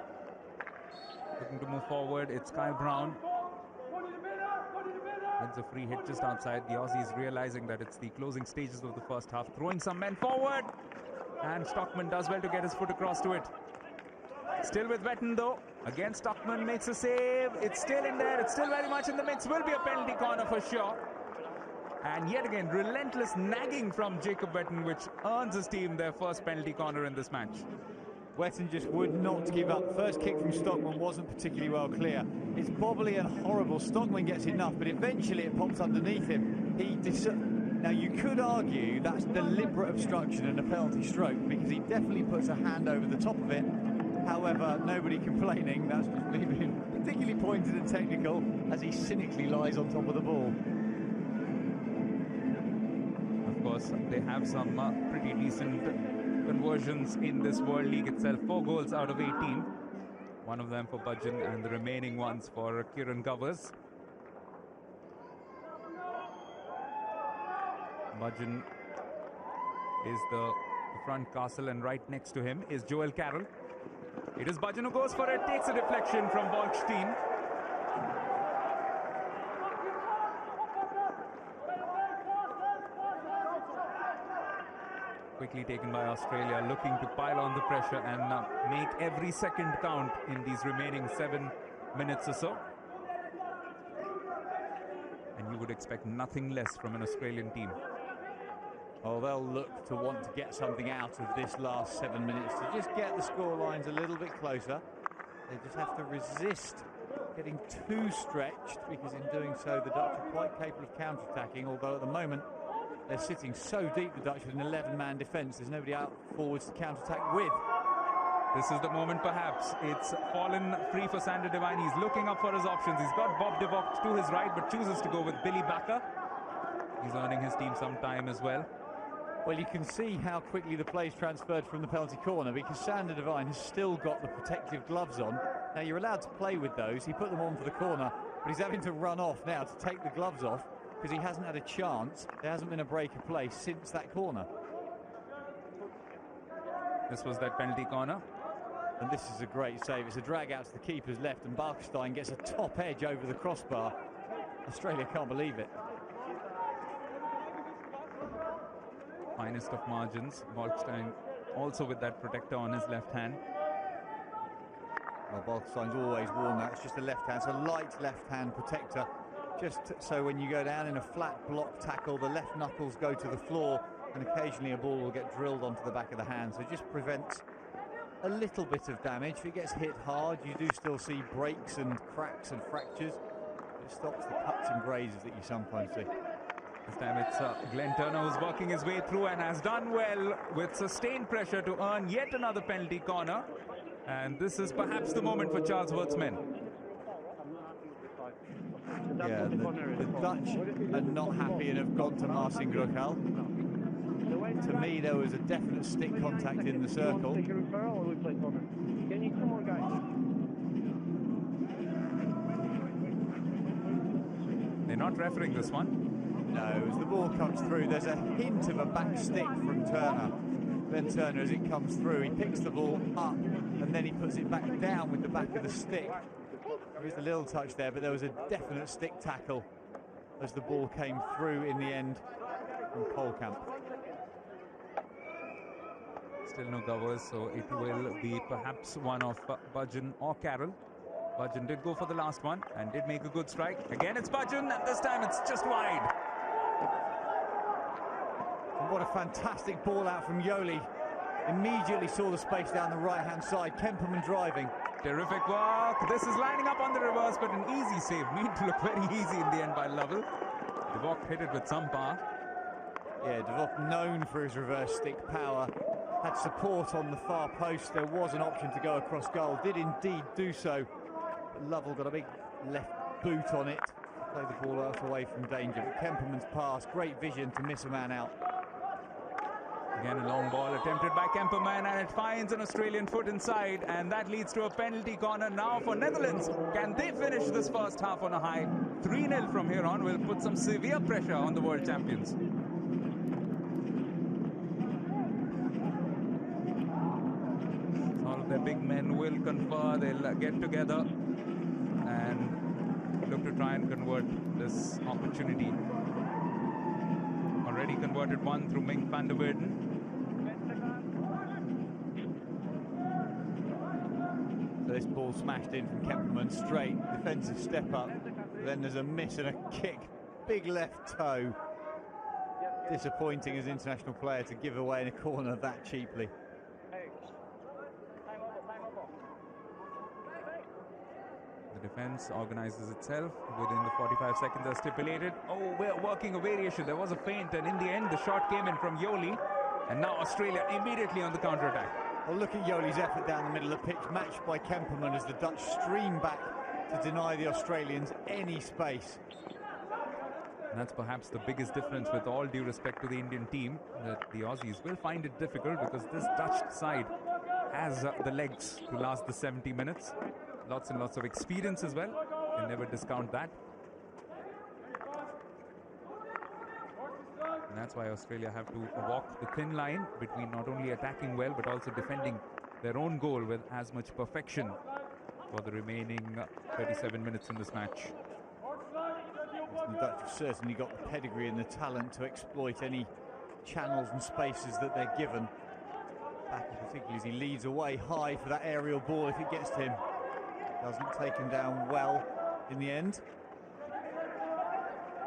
Looking to move forward, it's Kyle Brown. Wins a free hit just outside. The Aussies realizing that it's the closing stages of the first half, throwing some men forward, and Stockman does well to get his foot across to it. Still with Wetten though. Again, Stockman makes a save. It's still in there. It's still very much in the mix. Will be a penalty corner for sure. And yet again, relentless nagging from Jacob Wetton, which earns his team their first penalty corner in this match. Wetton just would not give up. First kick from Stockman wasn't particularly well clear. It's bobbly and horrible. Stockman gets enough, but eventually it pops underneath him. Now you could argue that's deliberate obstruction and a penalty stroke, because he definitely puts a hand over the top of it. However, nobody complaining. That's just me being particularly pointed and technical as he cynically lies on top of the ball. Of course, they have some pretty decent conversions in this World League itself. 4 goals out of 18. One of them for Bhajan and the remaining ones for Kieran Covers. Bhajan is the front castle, and right next to him is Joel Carroll. It is Bhajan who goes for it, takes a deflection from Bolkstein. Quickly taken by Australia, looking to pile on the pressure and make every second count in these remaining 7 minutes or so. And you would expect nothing less from an Australian team. Oh, they'll look to want to get something out of this last 7 minutes, to just get the score lines a little bit closer. They just have to resist getting too stretched, because in doing so the Dutch are quite capable of counter-attacking, although at the moment they're sitting so deep, the Dutch, with an 11-man defence. There's nobody out forwards to counter-attack with. This is the moment, perhaps. It's fallen free for Sander Devine. He's looking up for his options. He's got Bob de Vocht to his right, but chooses to go with Billy Bakker. He's earning his team some time as well. Well, you can see how quickly the play's transferred from the penalty corner, because Sander Devine has still got the protective gloves on. Now, you're allowed to play with those. He put them on for the corner, but he's having to run off now to take the gloves off, because he hasn't had a chance. There hasn't been a break of play since that corner. This was that penalty corner. And this is a great save. It's a drag out to the keeper's left, and Balkestein gets a top edge over the crossbar. Australia can't believe it. Finest of margins. Balkestein also with that protector on his left hand. Well, Balkestein's always worn that. It's just a left hand, so a light left hand protector. Just so when you go down in a flat block tackle, the left knuckles go to the floor, and occasionally a ball will get drilled onto the back of the hand. So it just prevents a little bit of damage. If it gets hit hard, you do still see breaks and cracks and fractures. It stops the cuts and grazes that you sometimes see. This time it's Glenn Turner who's working his way through and has done well with sustained pressure to earn yet another penalty corner. And this is perhaps the moment for Charles Worth's men. Yeah, the Dutch are not happy and have gone to Marcin Gruchal. To me, there was a definite stick contact in the circle. Take a referral or we play corner? Can you come on, guys? They're not refereeing this one. No, as the ball comes through, there's a hint of a back stick from Turner. Ben Turner, as it comes through, he picks the ball up and then he puts it back down with the back of the stick. There is a little touch there, but there was a definite stick tackle as the ball came through in the end from Polkamp. Still no covers, so it will be perhaps one of Bhajan or Carroll. Bhajan did go for the last one and did make a good strike. Again, it's Bhajan, and this time it's just wide. And what a fantastic ball out from Yoli. Immediately saw the space down the right-hand side. Kemperman driving. Terrific work. This is lining up on the reverse, but an easy save. Made to look very easy in the end by Lovell. De Vocht hit it with some power. Yeah, De Vocht known for his reverse stick power. Had support on the far post. There was an option to go across goal. Did indeed do so. But Lovell got a big left boot on it. Play the ball out away from danger. But Kemperman's pass, great vision to miss a man out. Again, a long ball attempted by Kemperman, and it finds an Australian foot inside, and that leads to a penalty corner now for Netherlands. Can they finish this first half on a high? 3-0 from here on will put some severe pressure on the world champions. All of their big men will confer. They'll get together and look to try and convert this opportunity. Already converted one through Mink van der Weerden. So this ball smashed in from Kemperman straight. Defensive step up. Then there's a miss and a kick. Big left toe. disappointing as an international player to give away in a corner that cheaply. The defense organizes itself within the 45 seconds as stipulated. Oh, we're working a variation. There was a feint, and in the end, the shot came in from Yoli. And now Australia immediately on the counter-attack. Well, look at Yoli's effort down the middle of the pitch, matched by Kemperman as the Dutch stream back to deny the Australians any space. And that's perhaps the biggest difference, with all due respect to the Indian team, that the Aussies will find it difficult because this Dutch side has the legs to last the 70 minutes. Lots and lots of experience as well. Can never discount that. And that's why Australia have to walk the thin line between not only attacking well but also defending their own goal with as much perfection for the remaining 37 minutes in this match. The Dutch have certainly got the pedigree and the talent to exploit any channels and spaces that they're given. Back particularly as he leads away high for that aerial ball if it gets to him. Doesn't take him down well in the end.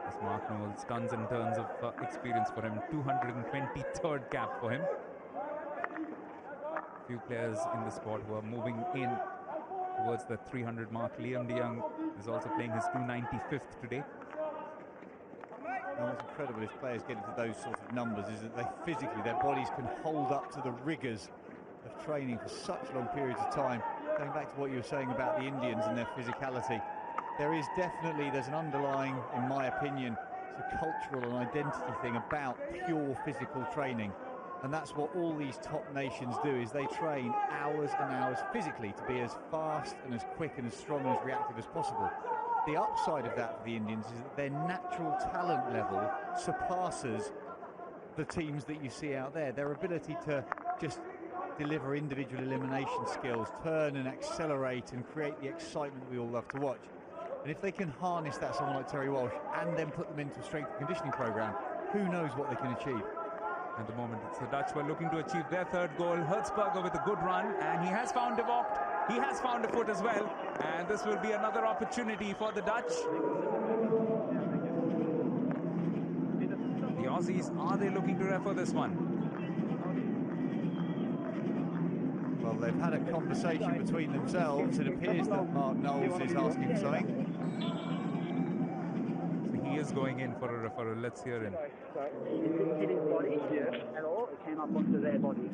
This Mark Knowles, tons and tons of experience for him. 223rd cap for him. Few players in the squad who are moving in towards the 300 mark. Liam de Jong is also playing his 295th today. And what's incredible as players get into those sorts of numbers is that they physically, their bodies can hold up to the rigours of training for such long periods of time. Going back to what you were saying about the Indians and their physicality, there's an underlying, in my opinion, it's a cultural and identity thing about pure physical training. And that's what all these top nations do, is they train hours and hours physically to be as fast and as quick and as strong and as reactive as possible. The upside of that for the Indians is that their natural talent level surpasses the teams that you see out there. Their ability to just deliver individual elimination skills, turn and accelerate and create the excitement we all love to watch. And if they can harness that, someone like Terry Walsh, and then put them into a strength and conditioning program, who knows what they can achieve. At the moment, it's the Dutch who are looking to achieve their third goal. Hertzberger with a good run, and he has found De Vogt. He has found a foot as well, and this will be another opportunity for the Dutch. The Aussies, are they looking to refer this one? Well, they've had a conversation between themselves. It appears that Mark Knowles is asking something. So he is going in for a referral. Let's hear him. It hit his body at all. It came up onto their body.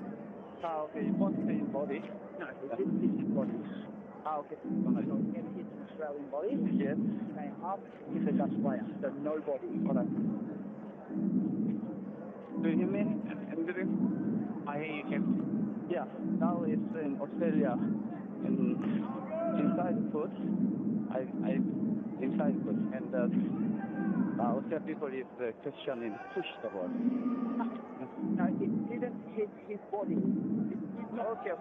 Oh, okay. It wasn't his body. No, it didn't hit his body. Oh, okay. So it never hit an Australian body. Yes. Came up with a Dutch player. So no body. Do you hear me? I hear you, Kim. Yeah, now it's in Australia, inside the foot, inside the foot, and Australian people is questioning push the ball. No, it didn't hit his body. Okay.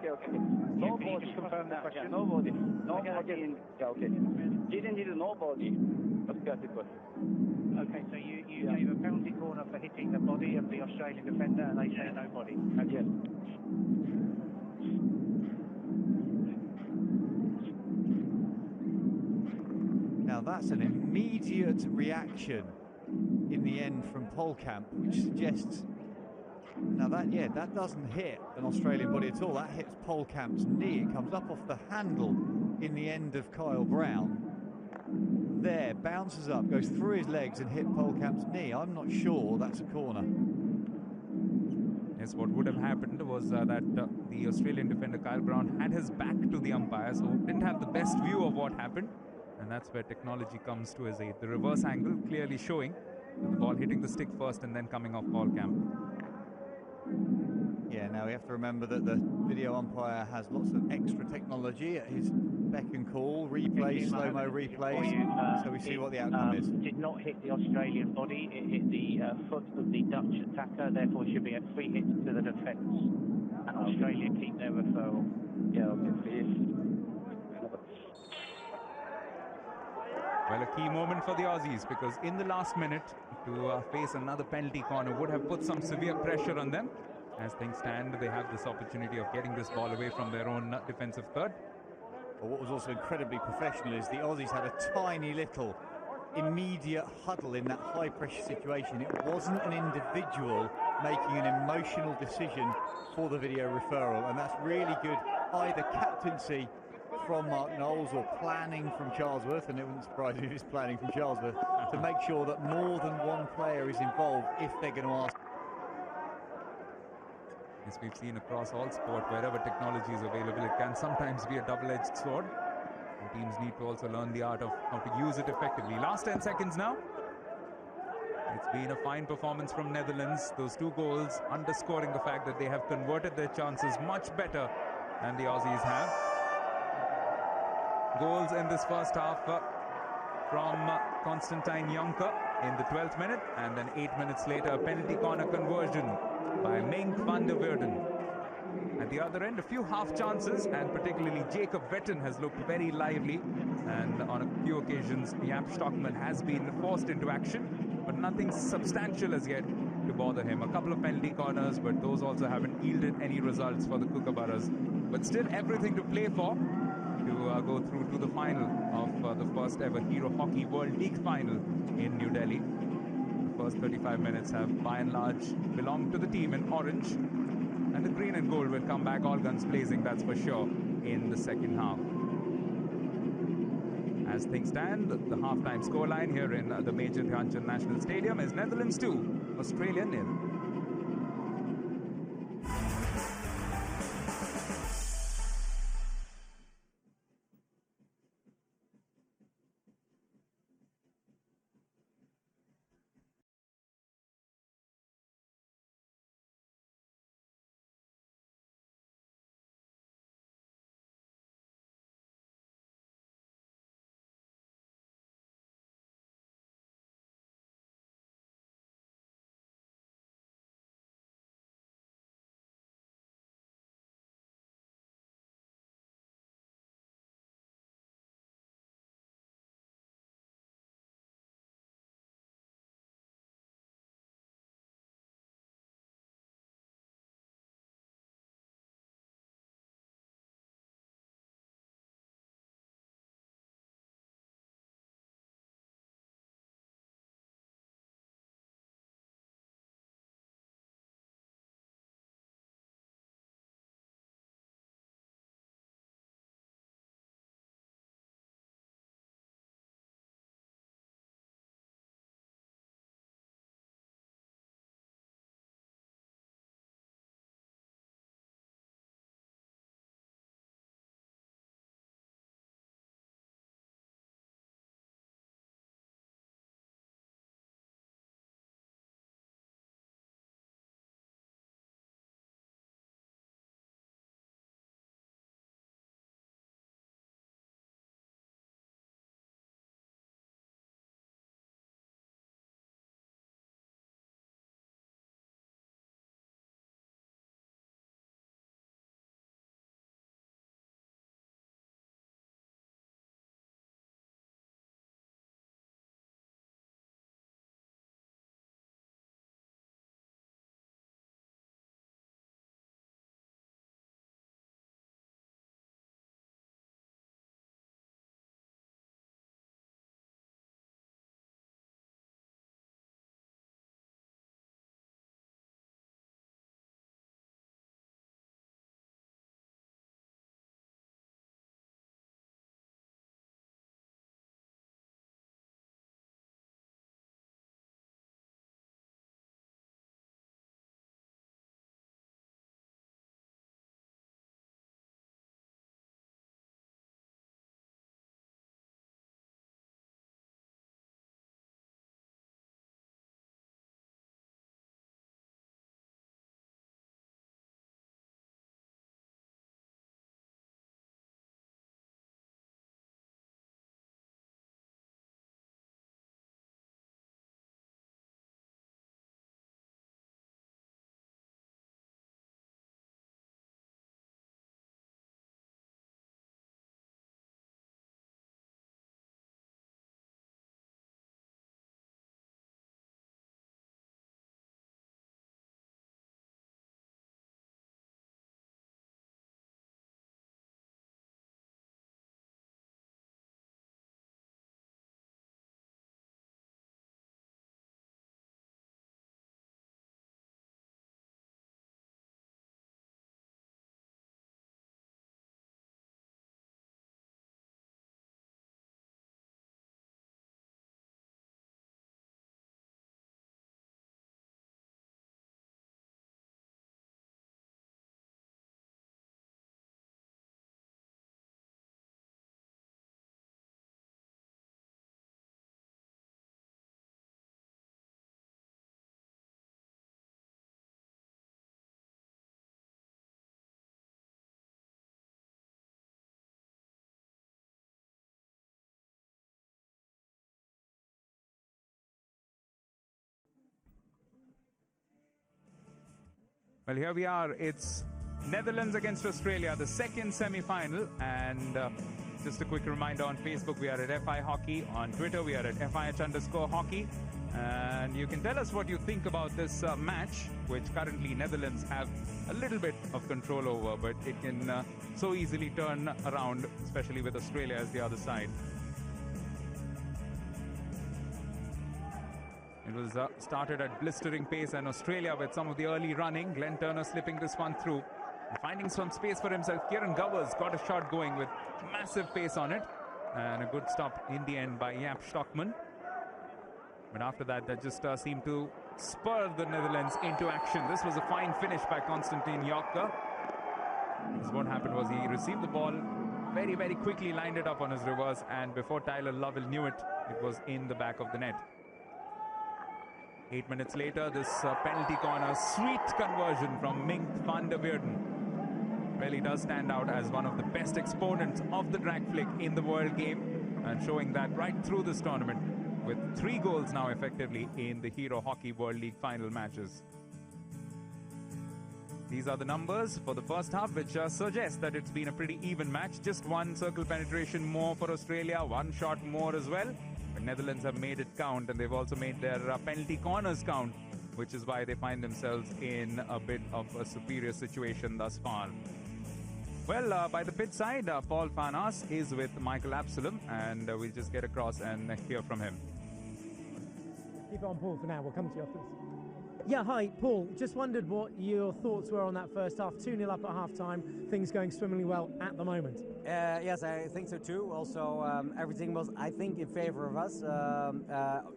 No body. Just confirm that question. Yeah, no body. No body. Okay. Didn't hit no body. Australian people. Okay, so you gave a penalty corner for hitting the body of the Australian defender, and they say no body. Okay. Now that's an immediate reaction in the end from Polkamp, which suggests, now that doesn't hit an Australian body at all. That hits Polkamp's knee. It comes up off the handle in the end of Kyle Brown. There, bounces up, goes through his legs and hit Polkamp's knee. I'm not sure that's a corner. Yes, what would have happened was that the Australian defender Kyle Brown had his back to the umpire, so didn't have the best view of what happened. And that's where technology comes to his aid. The reverse angle clearly showing the ball hitting the stick first and then coming off Polkamp. Yeah, now we have to remember that the video umpire has lots of extra technology at his beck and call, replays, slow-mo replays, so we see what the outcome is. Did not hit the Australian body, it hit the foot of the Dutch attacker, therefore should be a free hit to the defence. And Australia keep their referral. Yeah, okay. Well, a key moment for the Aussies, because in the last minute to face another penalty corner would have put some severe pressure on them. As things stand, they have this opportunity of getting this ball away from their own defensive third. Well, what was also incredibly professional is the Aussies had a tiny little immediate huddle in that high pressure situation. It wasn't an individual making an emotional decision for the video referral, and that's really good either captaincy from Mark Knowles or planning from Charlesworth, and it wouldn't surprise me if it's planning from Charlesworth, to make sure that more than one player is involved if they're going to ask. As we've seen across all sport, wherever technology is available, it can sometimes be a double-edged sword. And teams need to also learn the art of how to use it effectively. Last 10 seconds now. It's been a fine performance from Netherlands. Those 2 goals underscoring the fact that they have converted their chances much better than the Aussies have. Goals in this first half from Constantine Jonker in the 12th minute, and then 8 minutes later a penalty corner conversion by Mink van der Weerden. At the other end, a few half chances, and particularly Jacob Vetten has looked very lively, and on a few occasions Jaap Stockman has been forced into action, but nothing substantial as yet to bother him. A couple of penalty corners, but those also haven't yielded any results for the Kookaburras. But still everything to play for to go through to the final of the first ever Hero Hockey World League final in New Delhi. The first 35 minutes have by and large belonged to the team in orange, and the green and gold will come back all guns blazing, that's for sure, in the second half. As things stand, the half-time scoreline here in the Major Dhyan Chand National Stadium is Netherlands 2, Australia 0. Well, here we are. It's Netherlands against Australia, the second semi-final. And just a quick reminder, on Facebook, we are at FI Hockey. On Twitter, we are at FIH_hockey. And you can tell us what you think about this match, which currently Netherlands have a little bit of control over, but it can so easily turn around, especially with Australia as the other side. It was started at blistering pace, and Australia with some of the early running. Glenn Turner slipping this one through. And finding some space for himself. Kieran Govers got a shot going with massive pace on it. And a good stop in the end by Jaap Stockman. But after that, that just seemed to spur the Netherlands into action. This was a fine finish by Konstantin Jokke. What happened was he received the ball, very, very quickly lined it up on his reverse, and before Tyler Lovell knew it, it was in the back of the net. 8 minutes later, this penalty corner, sweet conversion from Mink van der Weerden. Really does stand out as one of the best exponents of the drag flick in the world game, and showing that right through this tournament, with 3 goals now effectively in the Hero Hockey World League final matches. These are the numbers for the first half, which suggest that it's been a pretty even match. Just 1 circle penetration more for Australia, 1 shot more as well. The Netherlands have made it count, and they've also made their penalty corners count, which is why they find themselves in a bit of a superior situation thus far. Well, by the pitch side, Paul van Aas is with Michael Absalom, and we'll just get across and hear from him. Keep it on Paul for now. We'll come to you afterwards. Yeah, hi, Paul. Just wondered what your thoughts were on that first half. 2-0 up at half-time. Things going swimmingly well at the moment. Yes, I think so too. Also, everything was, I think, in favor of us.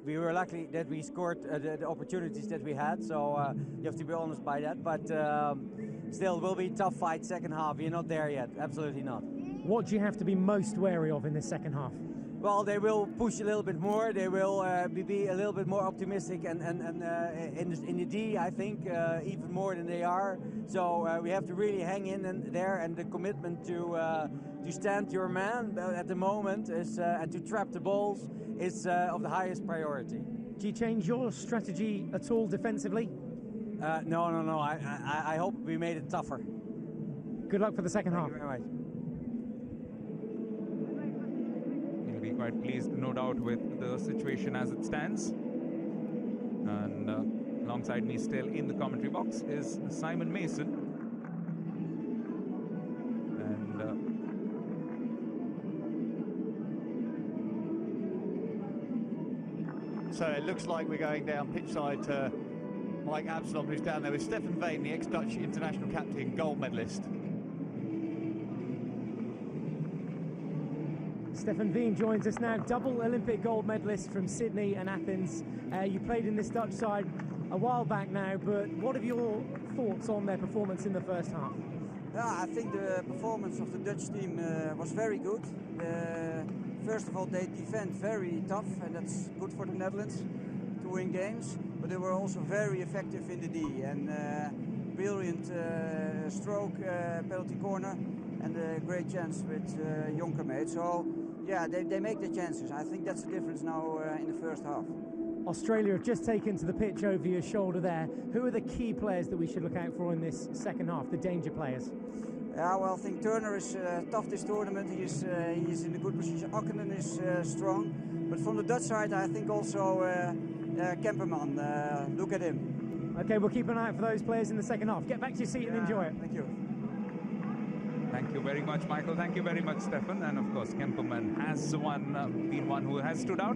We were lucky that we scored the opportunities that we had, so you have to be honest by that. But still, it will be a tough fight second half. We're not there yet. Absolutely not. What do you have to be most wary of in this second half? Well, they will push a little bit more. They will be a little bit more optimistic, and in the D, I think, even more than they are. So we have to really hang in there, and the commitment to stand your man at the moment is and to trap the balls is of the highest priority. Do you change your strategy at all defensively? No. I hope we made it tougher. Good luck for the second half. Thank you very much. Quite pleased, no doubt, with the situation as it stands. And alongside me still in the commentary box is Simon Mason. And so it looks like we're going down pitch side to Mike Absalom, who's down there with Stefan Veen, the ex-Dutch international captain, gold medalist. Stefan Veen joins us now, double Olympic gold medalist from Sydney and Athens. You played in this Dutch side a while back now, but what are your thoughts on their performance in the first half? Yeah, I think the performance of the Dutch team was very good. First of all, they defend very tough, and that's good for the Netherlands to win games. But they were also very effective in the D, and brilliant stroke, penalty corner, and a great chance with Jonker made. So, yeah, they make the chances. I think that's the difference now in the first half. Australia have just taken to the pitch over your shoulder there. Who are the key players that we should look out for in this second half, the danger players? Yeah, well, I think Turner is tough this tournament. He's in a good position. Akkinen is strong. But from the Dutch side, I think also Kemperman. Look at him. Okay, we'll keep an eye out for those players in the second half. Get back to your seat and enjoy it. Thank you. Thank you very much, Michael. Thank you very much, Stefan. And of course, Kemperman has been one who has stood out.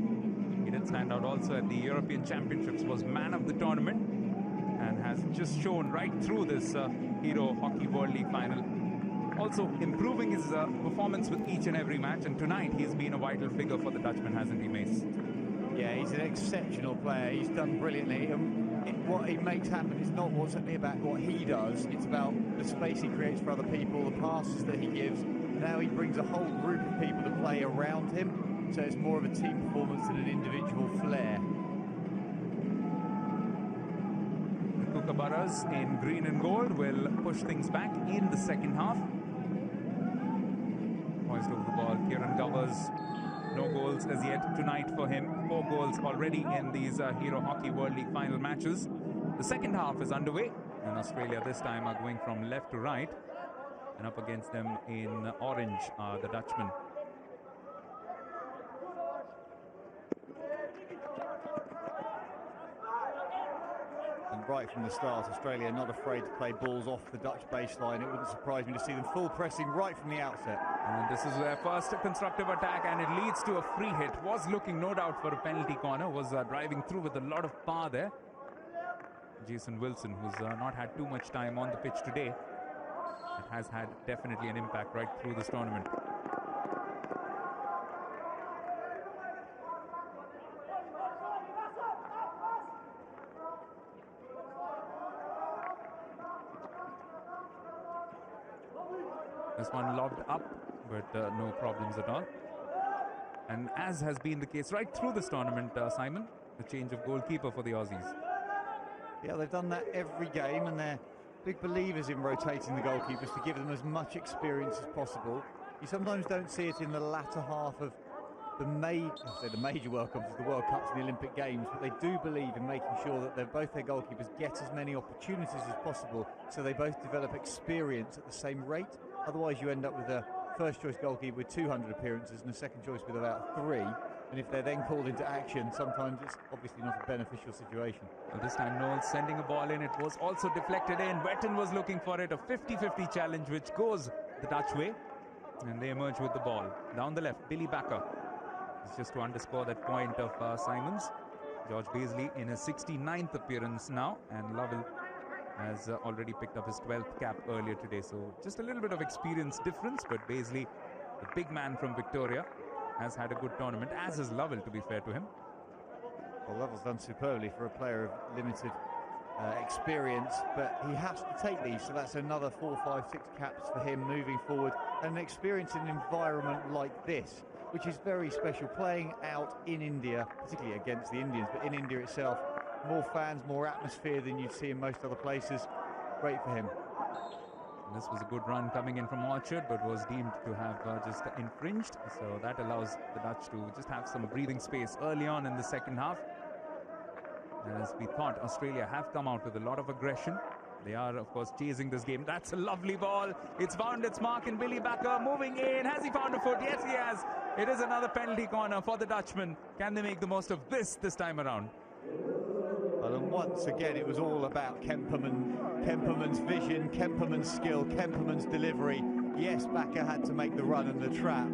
He did stand out also at the European Championships, was man of the tournament, and has just shown right through this Hero Hockey World League final. Also improving his performance with each and every match, and tonight he's been a vital figure for the Dutchman, hasn't he, Mace? Yeah, he's an exceptional player. He's done brilliantly. What he makes happen is not what's about what he does. It's about the space he creates for other people, the passes that he gives. Now he brings a whole group of people to play around him, so it's more of a team performance than an individual flair. The Kookaburras in green and gold will push things back in the second half. Poised over the ball, Kieran Govers. No goals as yet tonight for him. 4 goals already in these Hero Hockey World League final matches. The second half is underway. And Australia this time are going from left to right. And up against them in orange are the Dutchmen. And right from the start, Australia not afraid to play balls off the Dutch baseline. It wouldn't surprise me to see them full pressing right from the outset. And this is their first constructive attack, and it leads to a free hit. Was looking no doubt for a penalty corner, was driving through with a lot of power there. Jason Wilson, who's not had too much time on the pitch today, it has had definitely an impact right through this tournament. This one lobbed up, but no problems at all. And as has been the case right through this tournament, Simon, the change of goalkeeper for the Aussies. Yeah, they've done that every game, and they're big believers in rotating the goalkeepers to give them as much experience as possible. You sometimes don't see it in the latter half of the major World Cups, the World Cups and the Olympic Games, but they do believe in making sure that both their goalkeepers get as many opportunities as possible, so they both develop experience at the same rate. Otherwise, you end up with a first-choice goalkeeper with 200 appearances and a second choice with about 3. And if they're then called into action, sometimes it's obviously not a beneficial situation. Well, this time Knowles sending a ball in. It was also deflected in. Wetton was looking for it. A 50-50 challenge which goes the Dutch way. And they emerge with the ball. Down the left, Billy Backer. It's just to underscore that point of Simons. George Beasley in his 69th appearance now. And Lovell has already picked up his 12th cap earlier today. So just a little bit of experience difference. But Beasley, the big man from Victoria, has had a good tournament, as is Lovell, to be fair to him. Well, Lovell's done superbly for a player of limited experience, but he has to take these, so that's another 4, 5, 6 caps for him moving forward. And experience an environment like this, which is very special, playing out in India, particularly against the Indians, but in India itself, more fans, more atmosphere than you'd see in most other places. Great for him. This was a good run coming in from Orchard, but was deemed to have just infringed. So that allows the Dutch to just have some breathing space early on in the second half. As we thought, Australia have come out with a lot of aggression. They are, of course, chasing this game. That's a lovely ball. It's found its mark in Billy Backer moving in. Has he found a foot? Yes, he has. It is another penalty corner for the Dutchmen. Can they make the most of this time around? Well, and once again, it was all about Kemperman's vision, Kemperman's skill, Kemperman's delivery. Yes, Backer had to make the run and the trap.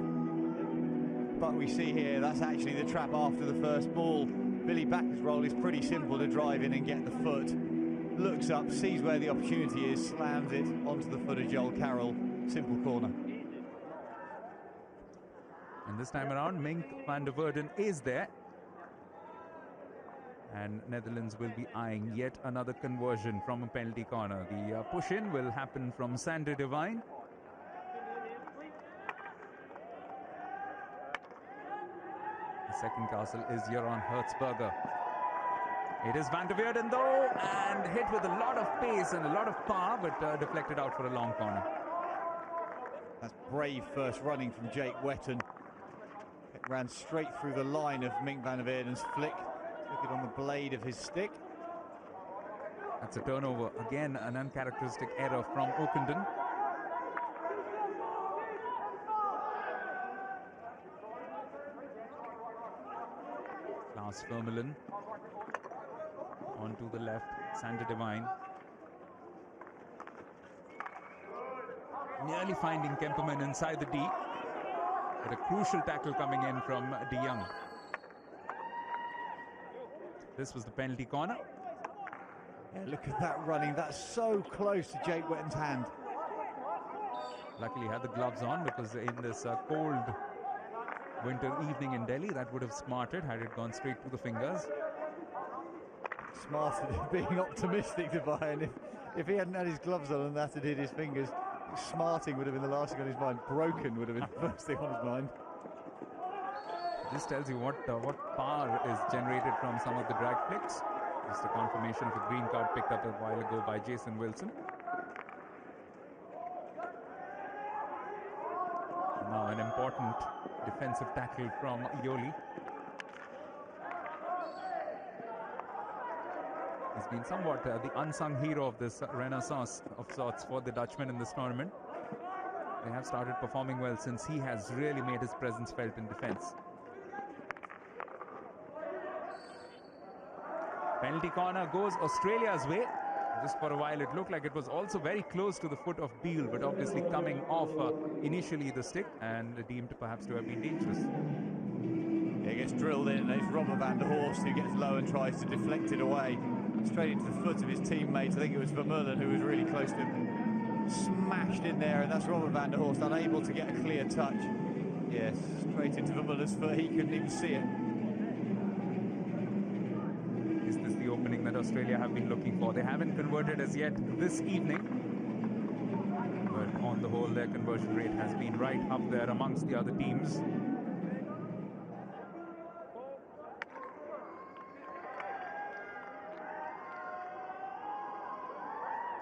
But we see here, that's actually the trap after the first ball. Billy Backer's role is pretty simple, to drive in and get the foot. Looks up, sees where the opportunity is, slams it onto the foot of Joel Carroll. Simple corner. And this time around, Mink van der Verden is there. And Netherlands will be eyeing yet another conversion from a penalty corner. The push-in will happen from Sander Devine. The second castle is Jeroen Hertzberger. It is van der Verden though, and hit with a lot of pace and a lot of power, but deflected out for a long corner. That's brave first running from Jake Wetton. It ran straight through the line of Mink van der Verden's flick. Took it on the blade of his stick. That's a turnover. Again, an uncharacteristic error from Okenden. Klaus Vermeulen onto the left. Sander Devine. Nearly finding Kemperman inside the D. But a crucial tackle coming in from De Jong. This was the penalty corner. Yeah, look at that running. That's so close to Jake Wetton's hand. Luckily he had the gloves on, because in this cold winter evening in Delhi, that would have smarted had it gone straight to the fingers. Smarted being optimistic, Dubai. If he hadn't had his gloves on and that had hit his fingers, smarting would have been the last thing on his mind. Broken would have been the first thing on his mind. This tells you what power is generated from some of the drag flicks. Just a confirmation of a green card picked up a while ago by Jason Wilson. Now an important defensive tackle from Yoli. He's been somewhat the unsung hero of this renaissance of sorts for the Dutchmen in this tournament. They have started performing well since he has really made his presence felt in defense. Penalty corner goes Australia's way. Just for a while it looked like it was also very close to the foot of Beale, but obviously coming off initially the stick and deemed perhaps to have been dangerous. Yeah, it gets drilled in, and it's Robert van der Horst who gets low and tries to deflect it away. Straight into the foot of his teammates. I think it was Vermeulen who was really close to him. Smashed in there, and that's Robert van der Horst unable to get a clear touch. Yes, straight into Vermeulen's foot. He couldn't even see it. Is this the opening that Australia have been looking for? They haven't converted as yet this evening, but on the whole their conversion rate has been right up there amongst the other teams.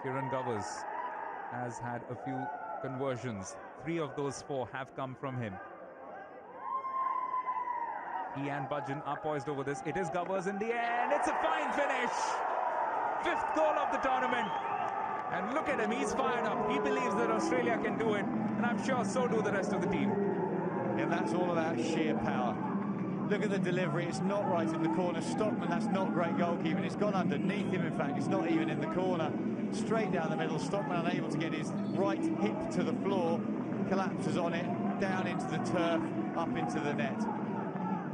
Kieran Govers has had a few conversions. 3 of those 4 have come from him. He and Budgeon are poised over this. It is Govers in the end. It's a fine finish. 5th goal of the tournament. And look at him, he's fired up. He believes that Australia can do it. And I'm sure so do the rest of the team. And that's all about sheer power. Look at the delivery. It's not right in the corner. Stockman, that's not great goalkeeping. It's gone underneath him, in fact. It's not even in the corner. Straight down the middle. Stockman unable to get his right hip to the floor. Collapses on it. Down into the turf. Up into the net.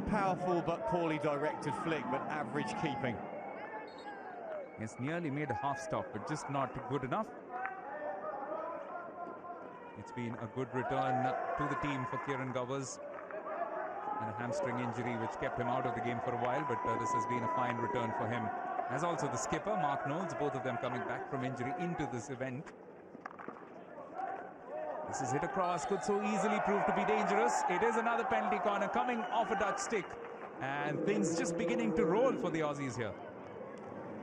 Powerful but poorly directed flick, but average keeping. It's nearly made a half stop, but just not good enough. It's been a good return to the team for Kieran Govers. And a hamstring injury which kept him out of the game for a while, but this has been a fine return for him. As also the skipper, Mark Knowles, both of them coming back from injury into this event. This is hit across, could so easily prove to be dangerous. It is another penalty corner coming off a Dutch stick. And things just beginning to roll for the Aussies here.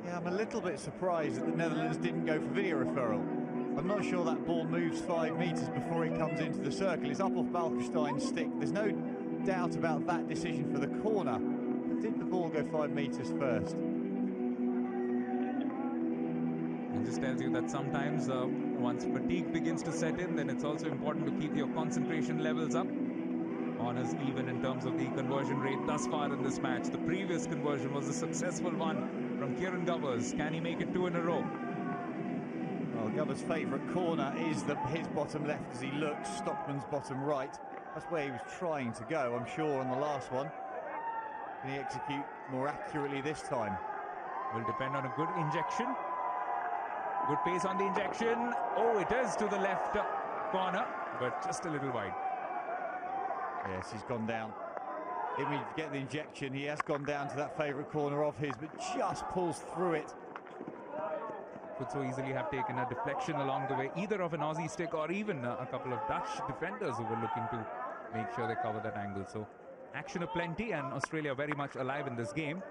Yeah, I'm a little bit surprised that the Netherlands didn't go for video referral. I'm not sure that ball moves 5 metres before it comes into the circle. It's up off Balkenstein's stick. There's no doubt about that decision for the corner. But did the ball go 5 metres first? And just tells you that sometimes once fatigue begins to set in, then it's also important to keep your concentration levels up. Honours even in terms of the conversion rate thus far in this match. The previous conversion was a successful one from Kieran Govers. Can he make it 2 in a row? Well, Govers' favourite corner is his bottom left as he looks, Stockman's bottom right. That's where he was trying to go, I'm sure, on the last one. Can he execute more accurately this time? Will depend on a good injection. Good pace on the injection. Oh, it is to the left corner, but just a little wide. Yes, he's gone down. If we get the injection, he has gone down to that favourite corner of his, but just pulls through it. Could so easily have taken a deflection along the way, either of an Aussie stick or even a couple of Dutch defenders who were looking to make sure they cover that angle. So action aplenty, and Australia very much alive in this game.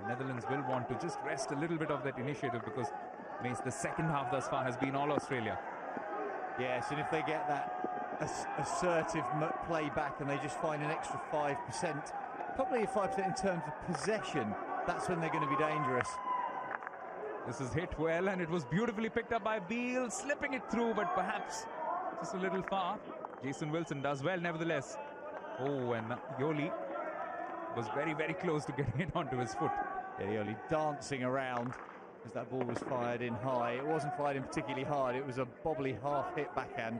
The Netherlands will want to just rest a little bit of that initiative, because the second half thus far has been all Australia. Yes, and if they get that assertive play back and they just find an extra 5%, probably 5% in terms of possession, that's when they're going to be dangerous. This is hit well, and it was beautifully picked up by Beale, slipping it through, but perhaps just a little far. Jason Wilson does well nevertheless. Oh, and Yoli was very, very close to getting it onto his foot. Yeah, Yoli dancing around as that ball was fired in high. It wasn't fired in particularly hard, it was a bobbly half-hit backhand.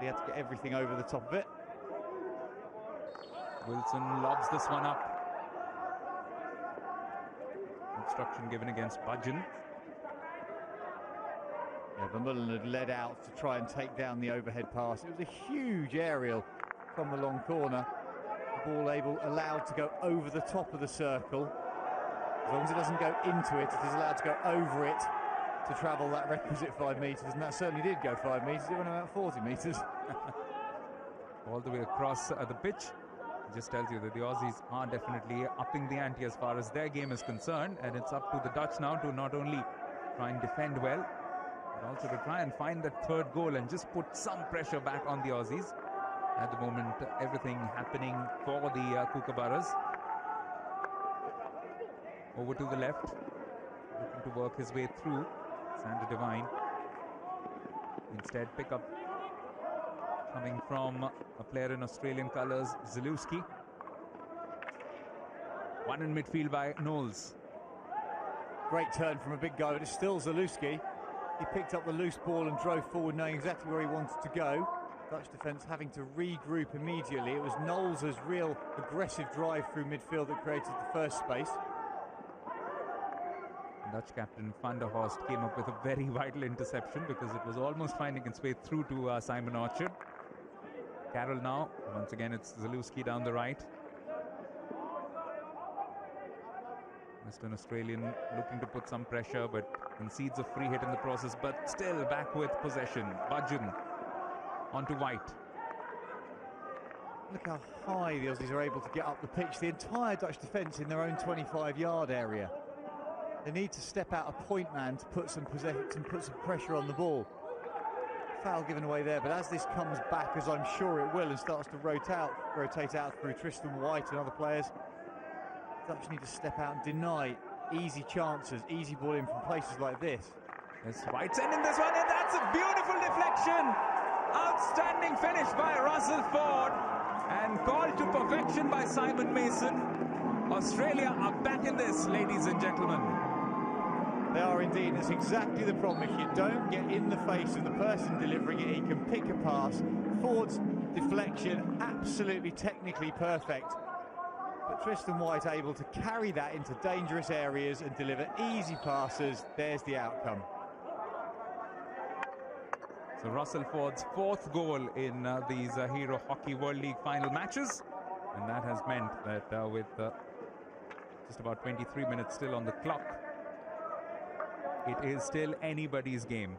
He had to get everything over the top of it. Wilson lobs this one up. Instruction given against Budgeon. Yeah, Vermeulen had led out to try and take down the overhead pass. It was a huge aerial from the long corner. The ball allowed to go over the top of the circle. As long as it doesn't go into it, it is allowed to go over it to travel that requisite 5 metres, and that certainly did go 5 metres. It went about 40 metres. All the way across the pitch. It just tells you that the Aussies are definitely upping the ante as far as their game is concerned, and it's up to the Dutch now to not only try and defend well, but also to try and find that 3rd goal and just put some pressure back on the Aussies. At the moment, everything happening for the Kookaburras. Over to the left. looking to work his way through. Sander Devine. Instead, pick up coming from a player in Australian colours, Zalewski. One in midfield by Knowles. Great turn from a big guy, but it's still Zalewski. He picked up the loose ball and drove forward, knowing exactly where he wanted to go. Dutch defence having to regroup immediately. It was Knowles' real aggressive drive through midfield that created the first space. Dutch captain Van der Horst came up with a very vital interception because it was almost finding its way through to Simon Orchard. Carroll now. Once again, it's Zalewski down the right. Western Australian looking to put some pressure, but concedes a free hit in the process, but still back with possession. Budgeon onto White. Look how high the Aussies are able to get up the pitch. The entire Dutch defence in their own 25-yard area. They need to step out a point man to put some pressure on the ball. Foul given away there, but as this comes back, as I'm sure it will, and starts to rotate out through Tristan White and other players, Dutch need to step out and deny easy chances, easy ball in from places like this. Yes, White sending this one in. That's a beautiful deflection. Outstanding finish by Russell Ford, and called to perfection by Simon Mason. Australia are back in this, ladies and gentlemen. They are indeed. That's exactly the problem. If you don't get in the face of the person delivering it, he can pick a pass. Ford's deflection, absolutely technically perfect. But Tristan White able to carry that into dangerous areas and deliver easy passes. There's the outcome. So Russell Ford's fourth goal in these Hero Hockey World League final matches. And that has meant that with just about 23 minutes still on the clock, it is still anybody's game.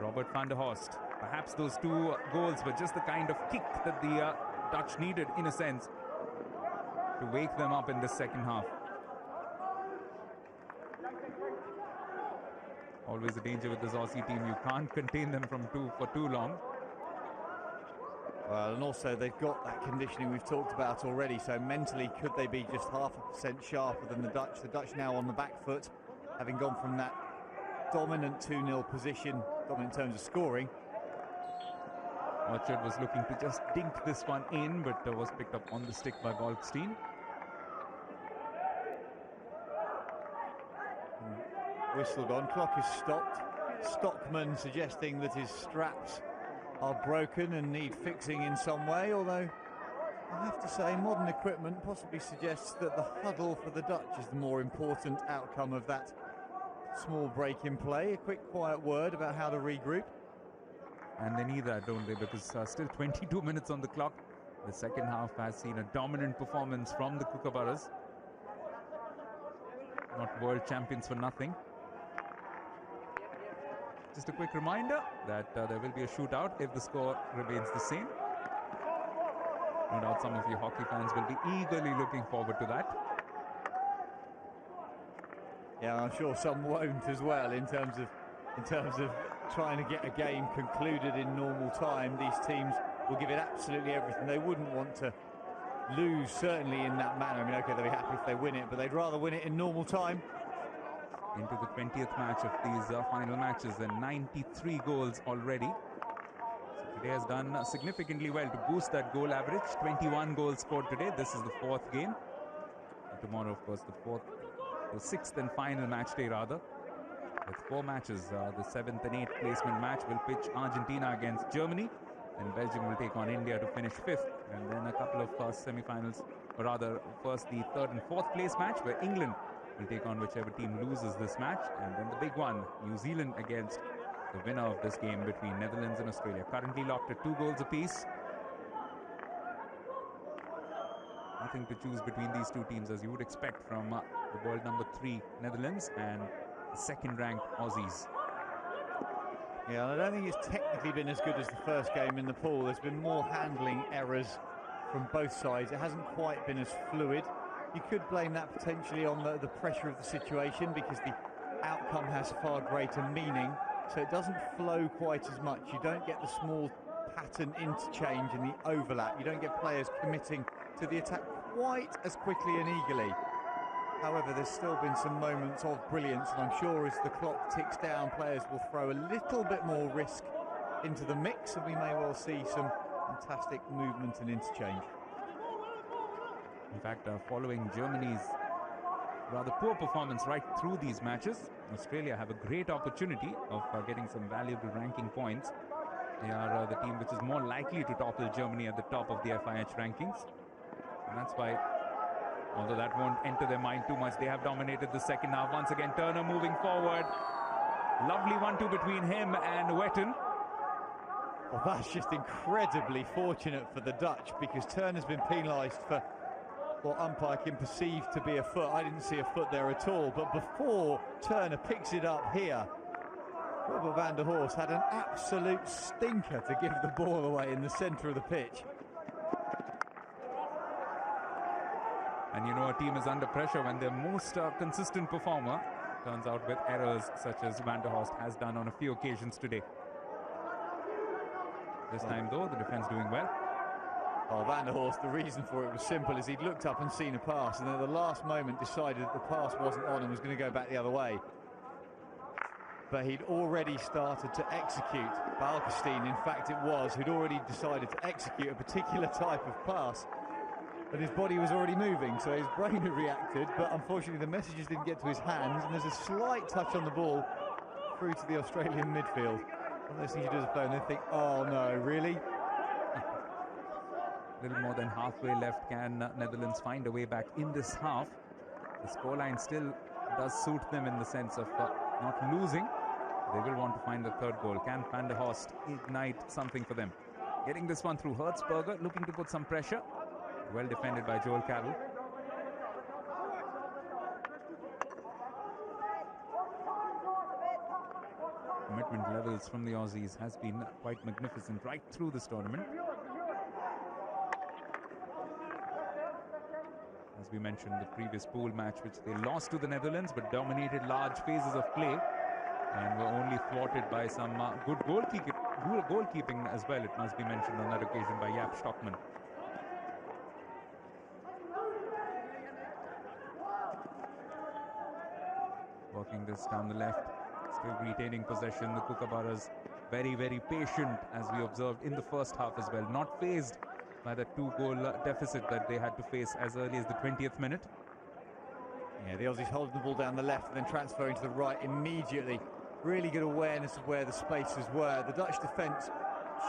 Robert van der Horst. Perhaps those two goals were just the kind of kick that the Dutch needed, in a sense, to wake them up in the second half. Always a danger with this Aussie team. You can't contain them for too long. Well, and also they've got that conditioning we've talked about already, so mentally could they be just 0.5% sharper than the Dutch? The Dutch now on the back foot, having gone from that dominant 2-0 position, dominant in terms of scoring. Orchard was looking to just dink this one in, but was picked up on the stick by Balkstein. Whistle gone, clock is stopped. Stockman suggesting that his straps are broken and need fixing in some way, although I have to say modern equipment possibly suggests that the huddle for the Dutch is the more important outcome of that small break in play. A quick quiet word about how to regroup. And they need that, don't they? Because still 22 minutes on the clock. The second half has seen a dominant performance from the Kookaburras. Not world champions for nothing. Just a quick reminder that there will be a shootout if the score remains the same. No doubt some of you hockey fans will be eagerly looking forward to that. Yeah, I'm sure some won't as well in terms of trying to get a game concluded in normal time. These teams will give it absolutely everything. They wouldn't want to lose, certainly in that manner. I mean, okay, they'll be happy if they win it, but they'd rather win it in normal time. Into the 20th match of these final matches, and 93 goals already. So today has done significantly well to boost that goal average. 21 goals scored today. This is the fourth game. And tomorrow, of course, the sixth and final match day, rather. With 4 matches, the 7th and 8th placement match will pitch Argentina against Germany. Then Belgium will take on India to finish 5th. And then a couple of semi-finals, or rather, first the 3rd and 4th place match, where England will take on whichever team loses this match. And then the big one, New Zealand against the winner of this game between Netherlands and Australia. Currently locked at 2 goals apiece. Nothing to choose between these two teams, as you would expect from the world number 3 Netherlands and the second-ranked Aussies. Yeah, I don't think it's technically been as good as the first game in the pool. There's been more handling errors from both sides. It hasn't quite been as fluid. You could blame that potentially on the pressure of the situation, because the outcome has far greater meaning, so it doesn't flow quite as much. You don't get the small pattern interchange and the overlap. You don't get players committing to the attack quite as quickly and eagerly. However, there's still been some moments of brilliance, and I'm sure as the clock ticks down, players will throw a little bit more risk into the mix, and we may well see some fantastic movement and interchange. In fact, following Germany's rather poor performance right through these matches, Australia have a great opportunity of getting some valuable ranking points. They are the team which is more likely to topple Germany at the top of the FIH rankings. And that's why, although that won't enter their mind too much, they have dominated the second half. Once again, Turner moving forward. Lovely 1-2 between him and Wetten. Well, that's just incredibly fortunate for the Dutch, because Turner's been penalised for what umpire can perceive to be a foot. I didn't see a foot there at all, but before Turner picks it up here, Robert van der Horst had an absolute stinker to give the ball away in the centre of the pitch. And you know, a team is under pressure when their most consistent performer turns out with errors such as Van der Horst has done on a few occasions today. This time though, the defence doing well. Oh, Van der Horst, the reason for it was simple, is he'd looked up and seen a pass, and then at the last moment decided that the pass wasn't on and was going to go back the other way. But he'd already started to execute. Balkestein, in fact it was, who'd already decided to execute a particular type of pass, and his body was already moving, so his brain had reacted, but unfortunately the messages didn't get to his hands, and there's a slight touch on the ball through to the Australian midfield. One of those things you do as a player and then think, oh no, really? Little more than halfway left. Can Netherlands find a way back in this half? The scoreline still does suit them in the sense of not losing. They will want to find the third goal. Can Van der Horst ignite something for them? Getting this one through Hertzberger, looking to put some pressure. Well defended by Joel Carroll. Commitment levels from the Aussies has been quite magnificent right through this tournament. As we mentioned, the previous pool match which they lost to the Netherlands but dominated large phases of play and were only thwarted by some good goalkeeping as well, it must be mentioned on that occasion, by Jaap Stockman. Working this down the left, still retaining possession. The Kookaburras very, very patient, as we observed in the first half as well. Not phased by the 2-goal deficit that they had to face as early as the 20th minute. Yeah, the Aussies holding the ball down the left and then transferring to the right immediately. Really good awareness of where the spaces were. The Dutch defence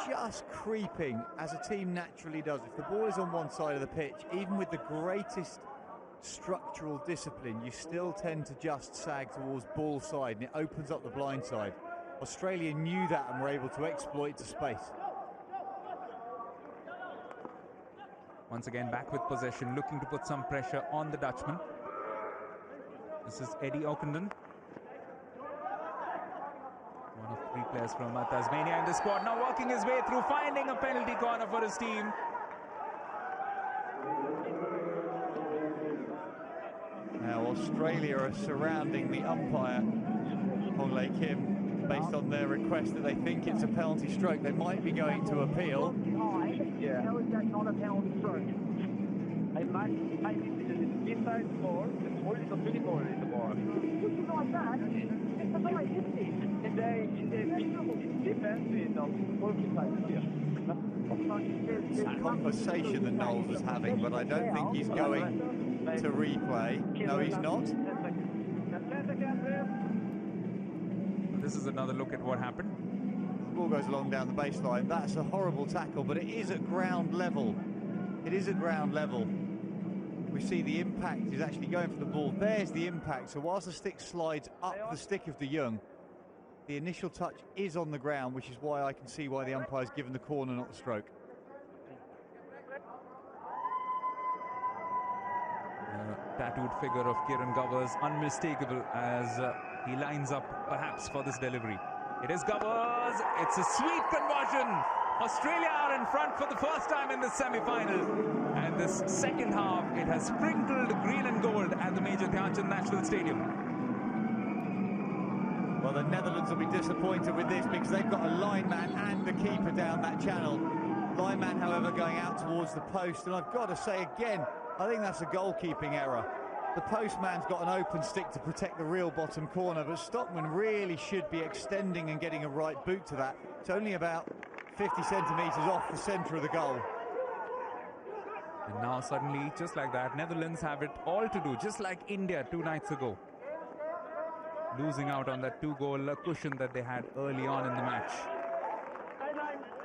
just creeping, as a team naturally does. If the ball is on one side of the pitch, even with the greatest structural discipline, you still tend to just sag towards ball side, and it opens up the blind side. Australia knew that and were able to exploit to space. Once again back with possession, looking to put some pressure on the Dutchman. This is Eddie Ockenden, one of 3 players from Tasmania in the squad, now working his way through, finding a penalty corner for his team. Now Australia are surrounding the umpire, Honglei Kim, based on their request that they think it's a penalty stroke. They might be going to appeal. Yeah. How is that not a penalty stroke? I mean, inside the ball, the ball is a pretty ball in the ball. Looking like that, it's a very easy. In the defense, in the working side here. It's a conversation that Knowles was having, but I don't think he's going to replay. No, he's not. This is another look at what happened. The ball goes along down the baseline. That's a horrible tackle, but it is at ground level. It is at ground level. We see the impact is actually going for the ball. There's the impact. So whilst the stick slides up the stick of de Jong, the initial touch is on the ground, which is why I can see why the umpire's given the corner, not the stroke. Tattooed figure of Kieran Govers, unmistakable as he lines up perhaps for this delivery. It is Govers, it's a sweet conversion. Australia are in front for the first time in the semi-final. And this second half, it has sprinkled green and gold at the Major Dhyan Chand National Stadium. Well, the Netherlands will be disappointed with this because they've got a lineman and a keeper down that channel. Lineman, however, going out towards the post. And I've got to say again, I think that's a goalkeeping error. the postman's got an open stick to protect the real bottom corner, but Stockman really should be extending and getting a right boot to that. It's only about 50 centimetres off the centre of the goal. And now suddenly, just like that, Netherlands have it all to do, just like India 2 nights ago. Losing out on that 2-goal cushion that they had early on in the match.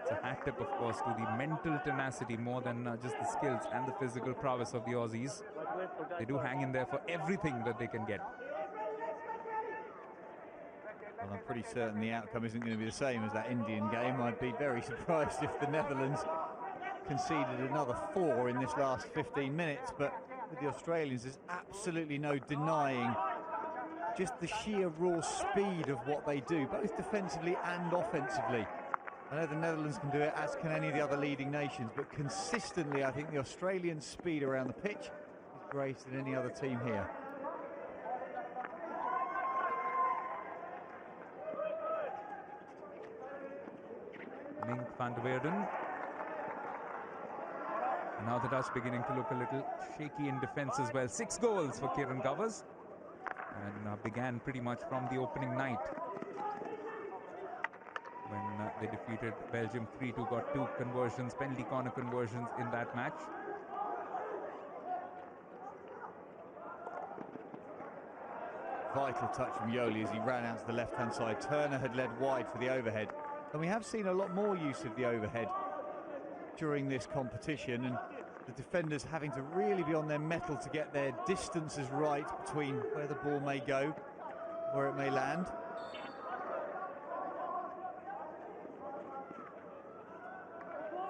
It's a hat tip, of course, to the mental tenacity more than just the skills and the physical prowess of the Aussies. They do hang in there for everything that they can get. Well, I'm pretty certain the outcome isn't going to be the same as that Indian game. I'd be very surprised if the Netherlands conceded another 4 in this last 15 minutes, but with the Australians, there's absolutely no denying just the sheer raw speed of what they do, both defensively and offensively. I know the Netherlands can do it, as can any of the other leading nations, but consistently I think the Australian speed around the pitch is greater than any other team here. Mink van der Weerden. Now the Dutch beginning to look a little shaky in defence as well. 6 goals for Kieran Govers, and began pretty much from the opening night when they defeated Belgium 3-2, got 2 conversions, penalty corner conversions in that match. Vital touch from Yoli as he ran out to the left-hand side. Turner had led wide for the overhead, and we have seen a lot more use of the overhead during this competition, and the defenders having to really be on their mettle to get their distances right between where the ball may go, where it may land.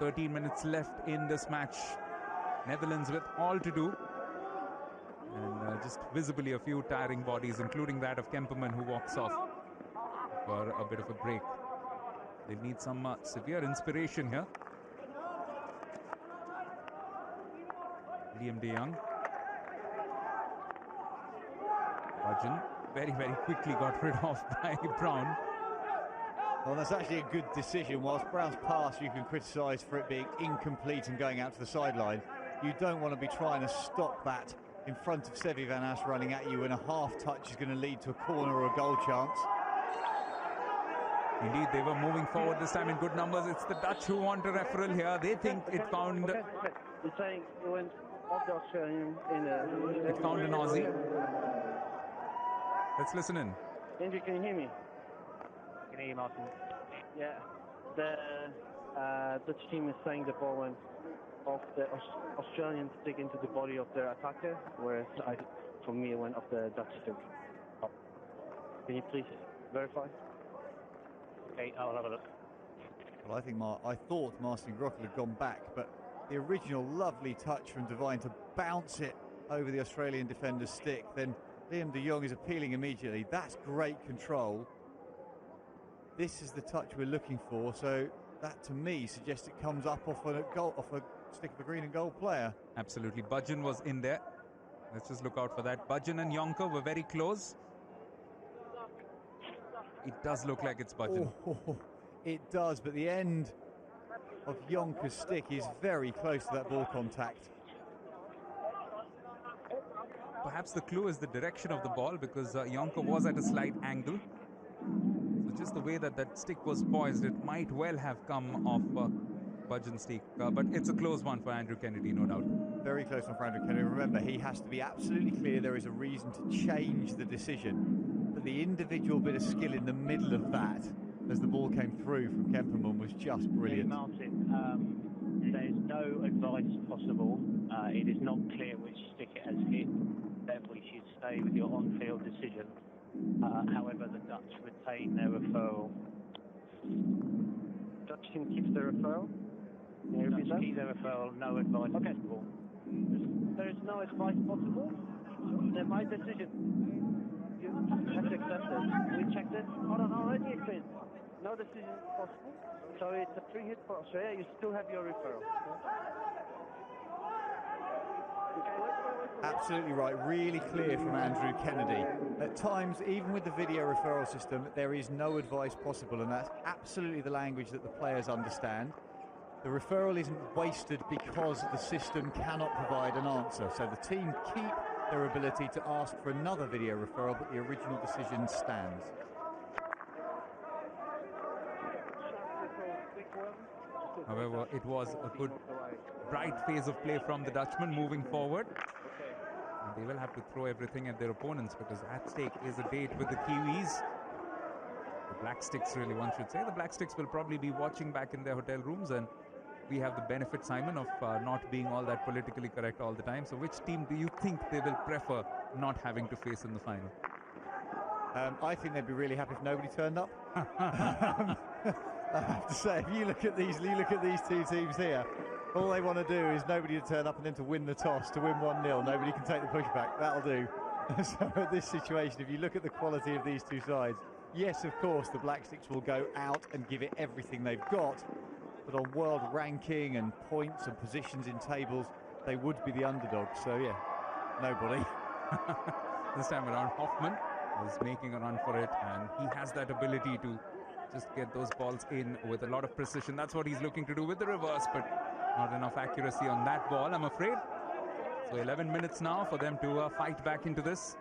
"13 minutes left in this match. Netherlands with all to do, and just visibly a few tiring bodies, including that of Kemperman, who walks off for a bit of a break. They need some severe inspiration here. Liam de Jong. Budgeon very, very quickly got rid of by Brown. Well, that's actually a good decision. Whilst Brown's pass you can criticise for it being incomplete and going out to the sideline, you don't want to be trying to stop that in front of Sevi Van As running at you, and a half touch is going to lead to a corner or a goal chance. Indeed, they were moving forward this time in good numbers. It's the Dutch who want a referral here. They think it found... You're saying it went off the Australian in a... It found an Aussie. Let's listen in. Andrew, can you hear me? Can hear you, Martin. Yeah. The Dutch team is saying the ball went off the Australian stick into the body of their attacker, whereas for me it went off the Dutch stick. Oh. Can you please verify? Okay, I'll have a look. Well, I thought Martin Grockel had gone back, but the original lovely touch from Devine to bounce it over the Australian defender's stick, then Liam de Jong is appealing immediately. That's great control. This is the touch we're looking for, so that to me suggests it comes up off a stick of a green and gold player. Absolutely. Budgeon was in there. Let's just look out for that. Budgeon and Jonker were very close. It does look like it's Budgeon. Oh, it does, but the end of Jonker's stick is very close to that ball contact. Perhaps the clue is the direction of the ball, because Jonker was at a slight angle. So just the way that that stick was poised, it might well have come off Budgeon's stick. But it's a close one for Andrew Kennedy, no doubt. Very close one for Andrew Kennedy. Remember, he has to be absolutely clear there is a reason to change the decision. But the individual bit of skill in the middle of that, as the ball came through from Kemperman, was just brilliant. Martin, there is no advice possible. It is not clear which stick it has hit. Therefore, you should stay with your on-field decision. However, the Dutch retain their referral. Dutch team keeps the referral? Dutch keep their referral, no advice possible. There is no advice possible? Then my decision. You have to accept it. We checked it. Hold on, already explained. No decision possible. So it's a free hit for Australia. You still have your referral. Absolutely right, really clear from Andrew Kennedy. At times, even with the video referral system, there is no advice possible, and that's absolutely the language that the players understand. The referral isn't wasted because the system cannot provide an answer. So the team keep their ability to ask for another video referral, but the original decision stands. However, it was a good, bright phase of play from the Dutchmen moving forward. And they will have to throw everything at their opponents, because at stake is a date with the Kiwis. The Black Sticks, really, one should say. The Black Sticks will probably be watching back in their hotel rooms, and we have the benefit, Simon, of not being all that politically correct all the time. So which team do you think they will prefer not having to face in the final? I think they'd be really happy if nobody turned up. I have to say, if you look at these two teams here, all they want to do is nobody to turn up and then to win the toss, to win 1-0. Nobody can take the pushback. That'll do. So at this situation, if you look at the quality of these two sides, yes, of course, the Black Sticks will go out and give it everything they've got. But on world ranking and points and positions in tables, they would be the underdogs. So, yeah, nobody. This time around, Hoffman was making a run for it, and he has that ability to just get those balls in with a lot of precision. That's what he's looking to do with the reverse, but not enough accuracy on that ball, I'm afraid. So 11 minutes now for them to fight back into this.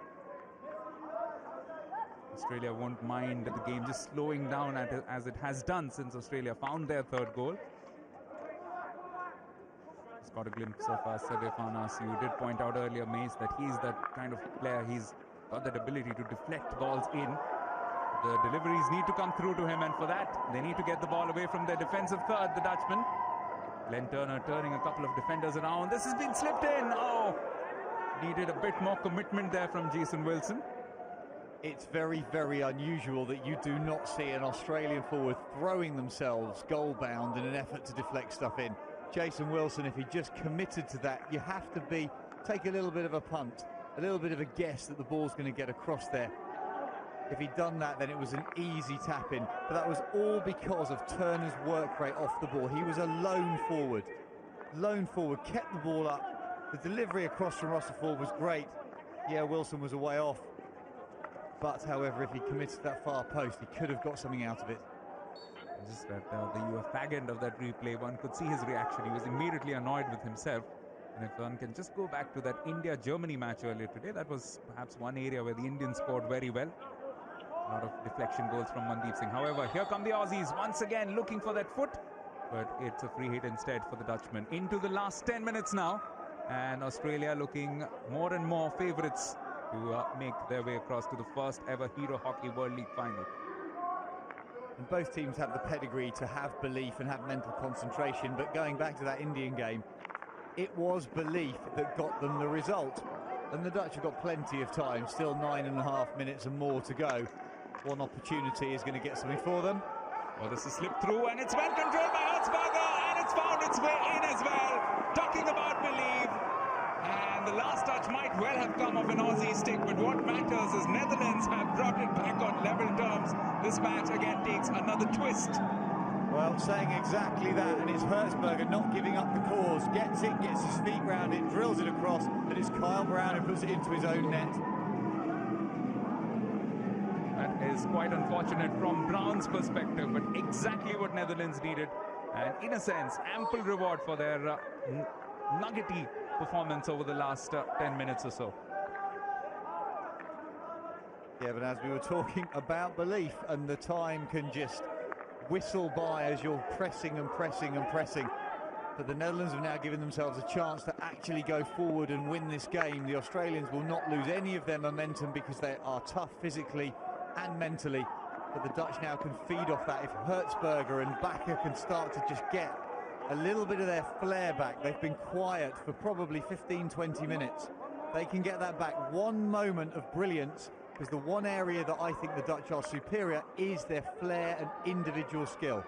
Australia won't mind the game just slowing down as it has done since Australia found their third goal. Just got a glimpse of Seve Fanas. You did point out earlier, Mace, that he's that kind of player. He's got that ability to deflect balls in. The deliveries need to come through to him, and for that, they need to get the ball away from their defensive third, the Dutchman. Glenn Turner turning a couple of defenders around. This has been slipped in. Oh, needed a bit more commitment there from Jason Wilson. It's very, very unusual that you do not see an Australian forward throwing themselves goal-bound in an effort to deflect stuff in. Jason Wilson, if he just committed to that, you have to take a little bit of a punt, a little bit of a guess that the ball's going to get across there. If he'd done that, then it was an easy tap-in. But that was all because of Turner's work rate off the ball. He was a lone forward. Lone forward, kept the ball up. The delivery across from Russell Ford was great. Yeah, Wilson was a way off. But, however, if he committed to that far post, he could have got something out of it. Just at the fag end of that replay, one could see his reaction. He was immediately annoyed with himself. And if one can just go back to that India-Germany match earlier today, that was perhaps one area where the Indians scored very well. A lot of deflection goals from Mandeep Singh. However, here come the Aussies once again looking for that foot. But it's a free hit instead for the Dutchmen. Into the last 10 minutes now. And Australia looking more and more favourites to make their way across to the first ever Hero Hockey World League final. And both teams have the pedigree to have belief and have mental concentration. But going back to that Indian game, it was belief that got them the result. And the Dutch have got plenty of time, still 9.5 minutes and more to go. One opportunity is going to get something for them. Well, this is slipped through, and it's well controlled by Hertzberger, and it's found its way in as well. Talking about belief. And the last touch might well have come off an Aussie stick, but what matters is Netherlands have brought it back on level terms. This match again takes another twist. Well, saying exactly that, and it's Hertzberger not giving up the cause. Gets his feet round it, drills it across, and it's Kyle Brown who puts it into his own net. That is quite unfortunate from Brown's perspective, but exactly what Netherlands needed. And in a sense, ample reward for their nuggety performance over the last 10 minutes or so. Yeah, but as we were talking about belief, and the time can just whistle by as you're pressing and pressing and pressing. But the Netherlands have now given themselves a chance to actually go forward and win this game. The Australians will not lose any of their momentum because they are tough physically and mentally. But the Dutch now can feed off that. If Hertzberger and Bakker can start to just get a little bit of their flair back, they've been quiet for probably 15-20 minutes. They can get that back. One moment of brilliance, because the one area that I think the Dutch are superior is their flair and individual skill.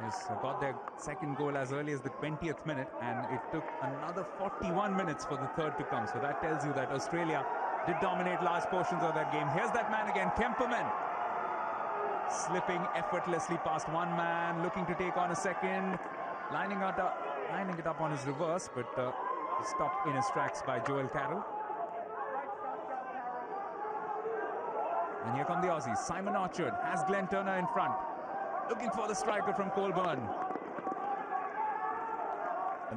Yes, got their second goal as early as the 20th minute, and it took another 41 minutes for the third to come. So that tells you that Australia did dominate large portions of that game. Here's that man again, Kemperman, slipping effortlessly past one man, looking to take on a second, lining it up on his reverse, but stopped in his tracks by Joel Carroll. And here come the Aussies. Simon Orchard has Glenn Turner in front, looking for the striker from Colburn.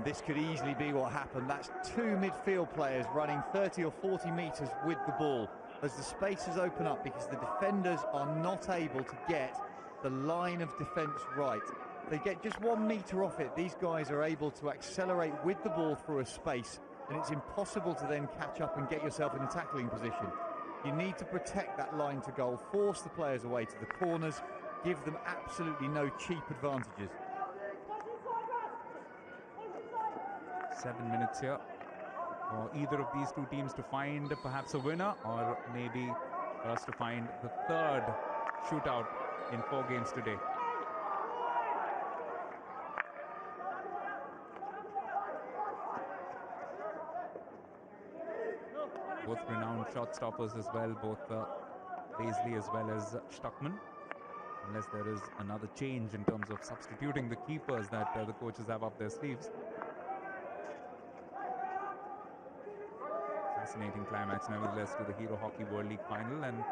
And this could easily be what happened. That's two midfield players running 30 or 40 metres with the ball as the spaces open up because the defenders are not able to get the line of defence right. They get just 1 metre off it. These guys are able to accelerate with the ball through a space, and it's impossible to then catch up and get yourself in a tackling position. You need to protect that line to goal, force the players away to the corners, give them absolutely no cheap advantages. 7 minutes here for either of these two teams to find perhaps a winner, or maybe for us to find the third shootout in 4 games today. Both renowned shot stoppers as well, both Paisley as well as Stuckman. Unless there is another change in terms of substituting the keepers that the coaches have up their sleeves. Fascinating climax nevertheless to the Hero Hockey World League final, and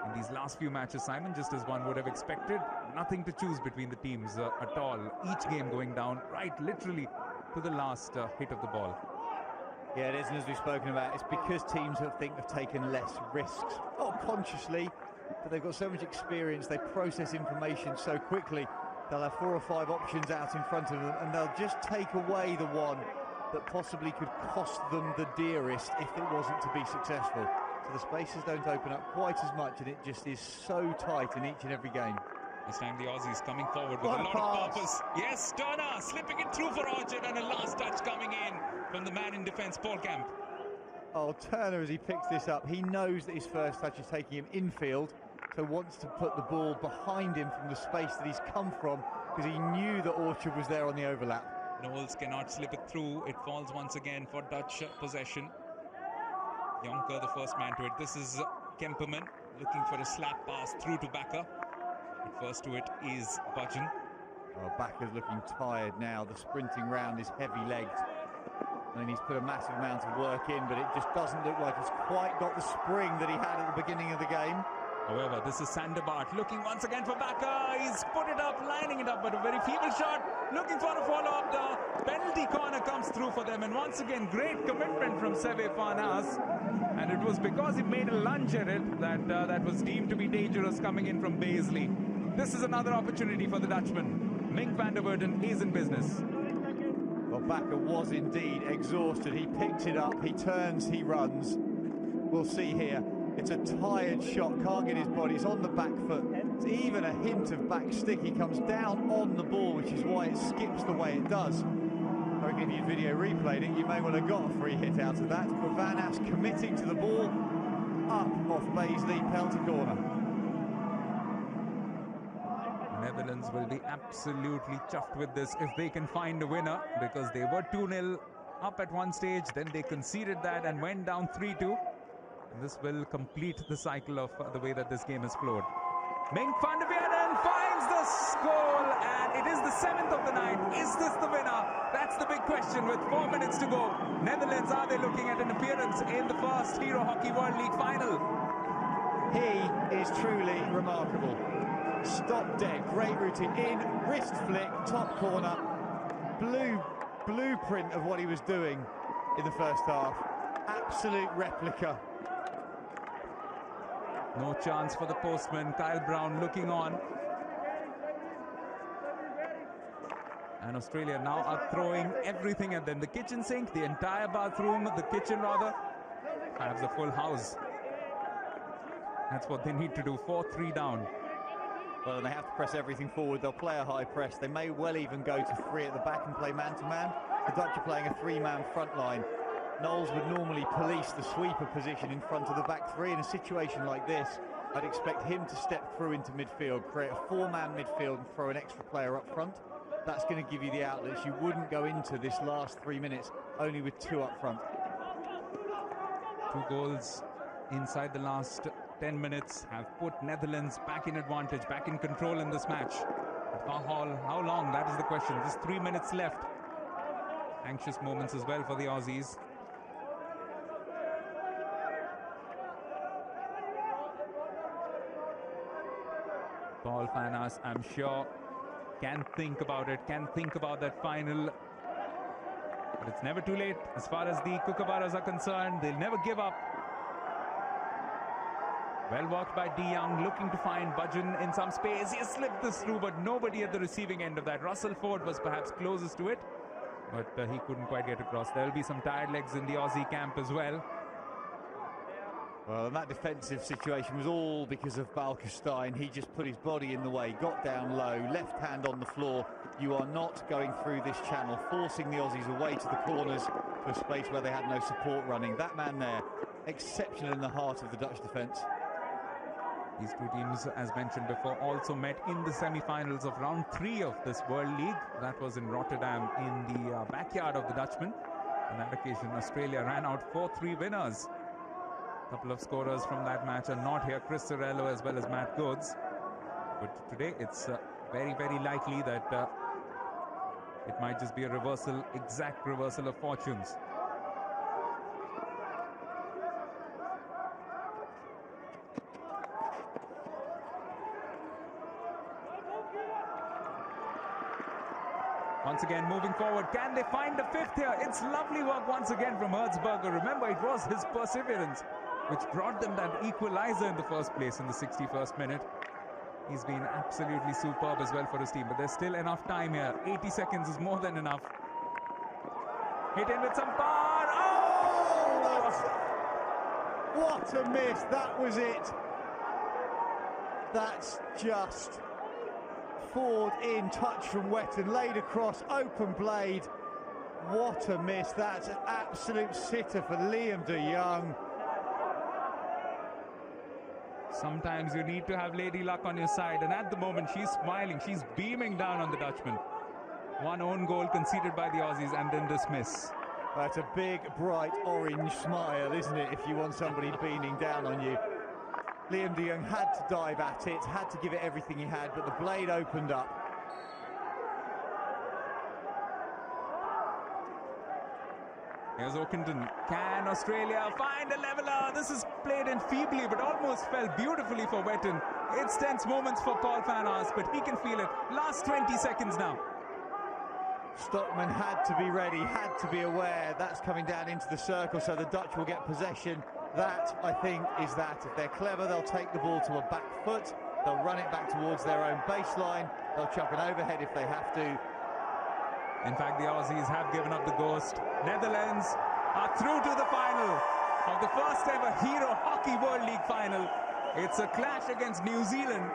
in these last few matches, Simon, just as one would have expected, nothing to choose between the teams at all. Each game going down right literally to the last hit of the ball. Yeah, it is, and as we've spoken about, it's because teams have taken less risks. Not consciously, but they've got so much experience, they process information so quickly. They'll have 4 or 5 options out in front of them, and they'll just take away the one that possibly could cost them the dearest if it wasn't to be successful. So the spaces don't open up quite as much, and it just is so tight in each and every game. This time the Aussies coming forward with a lot of purpose. Yes, Turner slipping it through for Orchard, and a last touch coming in from the man in defence, Paul Kemp. Oh, Turner, as he picks this up, he knows that his first touch is taking him infield, so wants to put the ball behind him from the space that he's come from, because he knew that Orchard was there on the overlap. Knowles cannot slip it through. It falls once again for Dutch possession. Jonker, the first man to it. This is Kemperman looking for a slap pass through to Bakker. But first to it is Budgeon. Oh, Bakker's looking tired now. The sprinting round is heavy-legged. I mean, he's put a massive amount of work in, but it just doesn't look like he's quite got the spring that he had at the beginning of the game. However, this is Sanderbart looking once again for Bakker. He's put it up, lining it up, but a very feeble shot. Looking for a follow-up. The penalty corner comes through for them. And once again, great commitment from Seve Farnas. And it was because he made a lunge at it that that was deemed to be dangerous coming in from Paisley. This is another opportunity for the Dutchman. Mink van der Verden is in business. Well, Bakker was indeed exhausted. He picks it up, he turns, he runs. We'll see here. It's a tired shot, can't get his body, it's on the back foot. It's even a hint of back stick. He comes down on the ball, which is why it skips the way it does. I reckon if you video replayed it, you may well have got a free hit out of that. But Van As committing to the ball, up off Paisley, penalty corner. Netherlands will be absolutely chuffed with this if they can find a winner, because they were 2-0 up at one stage, then they conceded that and went down 3-2. And this will complete the cycle of the way that this game has flowed. Mink van der Verden finds the goal, and it is the 7th of the night. Is this the winner? That's the big question with 4 minutes to go. Netherlands, are they looking at an appearance in the first Hero Hockey World League final? He is truly remarkable. Stop dead, great routine in, wrist flick, top corner, blueprint of what he was doing in the first half. Absolute replica. No chance for the postman. Kyle Brown looking on. And Australia now are throwing everything at them. The kitchen sink, the entire bathroom, the kitchen rather, has a full house. That's what they need to do. 4-3 down. Well, and they have to press everything forward. They'll play a high press. They may well even go to 3 at the back and play man-to-man. The Dutch are playing a 3-man front line. Knowles would normally police the sweeper position in front of the back 3. In a situation like this, I'd expect him to step through into midfield, create a 4-man midfield and throw an extra player up front. That's going to give you the outlets. You wouldn't go into this last 3 minutes only with 2 up front. 2 goals inside the last 10 minutes have put Netherlands back in advantage, back in control in this match. How long? That is the question. Just 3 minutes left. Anxious moments as well for the Aussies. Paul Van As, I'm sure, can think about it, can think about that final But it's never too late as far as the Kookaburras are concerned. They'll never give up. Well worked by De Young, looking to find Budgeon in some space. He slipped this through, but nobody at the receiving end of that. Russell Ford was perhaps closest to it, but he couldn't quite get across. There'll be some tired legs in the Aussie camp as well. Well, and that defensive situation was all because of Balkestein. He just put his body in the way, got down low, left hand on the floor. You are not going through this channel, forcing the Aussies away to the corners to a space where they had no support running. That man there, exceptional in the heart of the Dutch defence. These two teams, as mentioned before, also met in the semi-finals of round 3 of this World League. That was in Rotterdam in the backyard of the Dutchmen. On that occasion, Australia ran out 4-3 winners. A couple of scorers from that match are not here, Chris Sorello as well as Matt Goads. But today it's very, very likely that it might just be a reversal, exact reversal of fortunes. Once again, moving forward. Can they find the 5th here? It's lovely work once again from Herzberger. Remember, it was his perseverance which brought them that equalizer in the first place in the 61st minute. He's been absolutely superb as well for his team, but there's still enough time here. 80 seconds is more than enough. Hit in with some power. Oh! What a miss. That was it. That's just Ford in, touch from Wetton, laid across, open blade. What a miss. That's an absolute sitter for Liam de Young. Sometimes you need to have Lady Luck on your side, and at the moment she's smiling, she's beaming down on the Dutchman. One own goal conceded by the Aussies and then this miss. That's a big, bright orange smile, isn't it, if you want somebody beaming down on you. Liam de Young had to dive at it, had to give it everything he had, but the blade opened up. Here's Oakenden. Can Australia find a leveler? This is played in feebly, but almost fell beautifully for Wetton. It's tense moments for Paul van Aert, but he can feel it. Last 20 seconds now. Stockman had to be ready, had to be aware. That's coming down into the circle, so the Dutch will get possession. That, I think, is that. If they're clever, they'll take the ball to a back foot. They'll run it back towards their own baseline. They'll chuck an overhead if they have to. In fact, the Aussies have given up the ghost. Netherlands are through to the final of the first ever Hero Hockey World League final. It's a clash against New Zealand,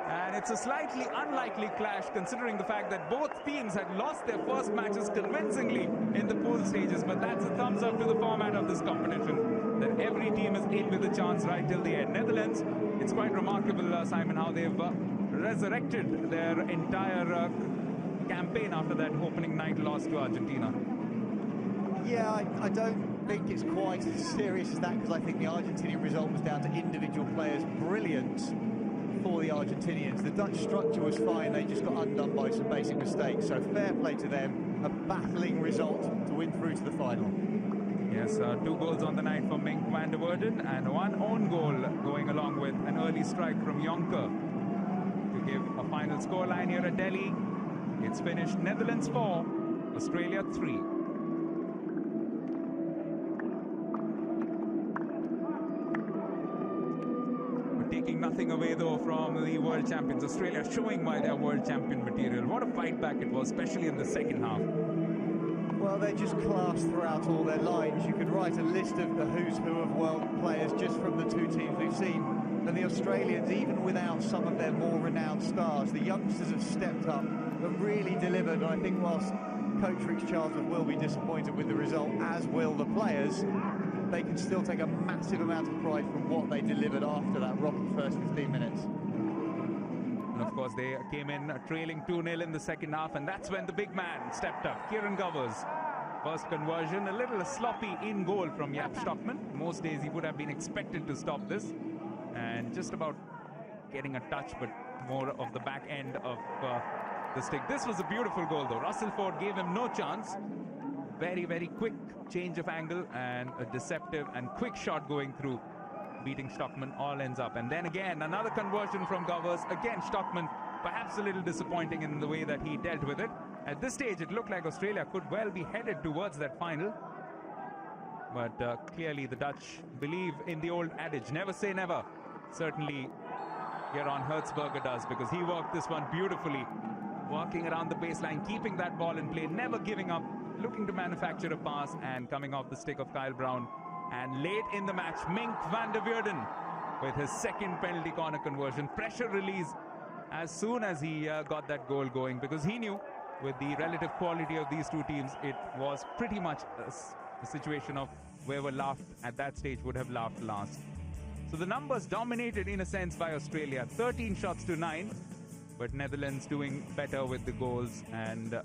and it's a slightly unlikely clash considering the fact that both teams had lost their first matches convincingly in the pool stages. But that's a thumbs up to the format of this competition, that every team is in with a chance right till the end. Netherlands, it's quite remarkable, Simon, how they've resurrected their entire campaign after that opening night loss to Argentina. Yeah, I don't think it's quite as serious as that, because I think the Argentinian result was down to individual players' brilliance for the Argentinians. The Dutch structure was fine, they just got undone by some basic mistakes, so fair play to them. A battling result to win through to the final. Yes, 2 goals on the night for Mink van der Woerden and 1 own goal going along with an early strike from Jonker to give a final scoreline here at Delhi. It's finished Netherlands 4, Australia 3. We're taking nothing away though from the world champions. Australia showing why they're world champion material. What a fight back it was, especially in the second half. Well, they're just class throughout all their lines. You could write a list of the who's who of world players just from the 2 teams we've seen. And the Australians, even without some of their more renowned stars, the youngsters have stepped up and really delivered. And I think whilst coach Rich Charlton will be disappointed with the result, as will the players, they can still take a massive amount of pride from what they delivered after that rocky first 15 minutes. And of course, they came in trailing 2-0 in the second half, and that's when the big man stepped up. Kieran Govers, first conversion, a little sloppy in goal from Jaap Stockman. Most days he would have been expected to stop this, and just about getting a touch, but more of the back end of the stick. This was a beautiful goal though. Russell Ford gave him no chance. Very, very quick change of angle and a deceptive and quick shot going through, beating Stockman. All ends up. And then again, another conversion from Govers. Again, Stockman perhaps a little disappointing in the way that he dealt with it. At this stage, it looked like Australia could well be headed towards that final. But clearly the Dutch believe in the old adage, never say never. Certainly Jeroen Hertzberger does, because he worked this one beautifully. Walking around the baseline, keeping that ball in play, never giving up, looking to manufacture a pass, and coming off the stick of Kyle Brown. And late in the match, Mink van der Weerden with his second penalty corner conversion. Pressure release as soon as he got that goal going, because he knew with the relative quality of these two teams, it was pretty much a situation of whoever laughed at that stage would have laughed last. So the numbers dominated in a sense by Australia, 13 shots to 9, but Netherlands doing better with the goals and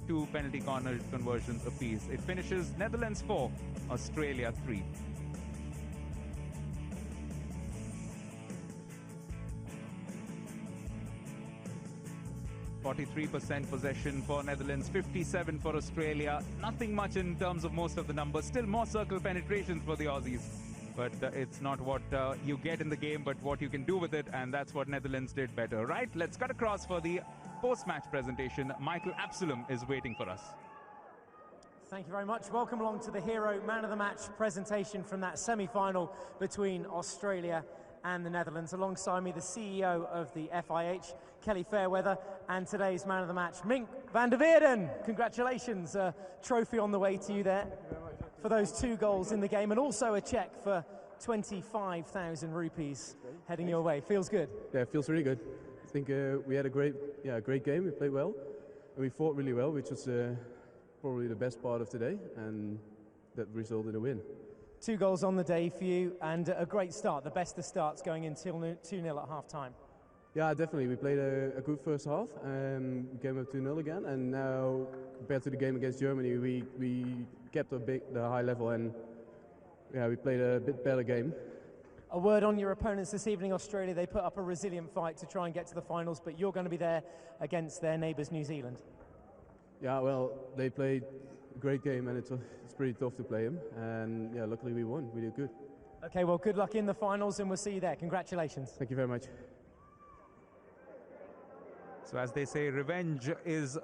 2 penalty corner conversions apiece. It finishes Netherlands 4, Australia 3. %43% possession for Netherlands, 57% for Australia. Nothing much in terms of most of the numbers. Still more circle penetrations for the Aussies. But it's not what you get in the game, but what you can do with it, and that's what Netherlands did better. Right, let's cut across for the post-match presentation. Michael Absalom is waiting for us. Thank you very much. Welcome along to the Hero Man of the Match presentation from that semi-final between Australia and the Netherlands. Alongside me, the CEO of the FIH, Kelly Fairweather, and today's Man of the Match, Mink van der Weerden. Congratulations, a trophy on the way to you there for those 2 goals in the game, and also a check for 25,000 rupees heading your way. Feels good? Yeah, it feels really good. I think we had a great game. We played well, and we fought really well, which was probably the best part of today, and that resulted in a win. 2 goals on the day for you, and a great start, the best of starts, going in 2-0 at half-time. Yeah, definitely. We played a good first half, and we came up 2-0 again, and now, compared to the game against Germany, we kept the high level, and yeah, we played a bit better game. A word on your opponents this evening, Australia. They put up a resilient fight to try and get to the finals, but you're going to be there against their neighbours, New Zealand. Yeah, well, they played a great game, and it's pretty tough to play them, and yeah, luckily we won. We did good. Okay, well, good luck in the finals, and we'll see you there. Congratulations. Thank you very much. So as they say, revenge is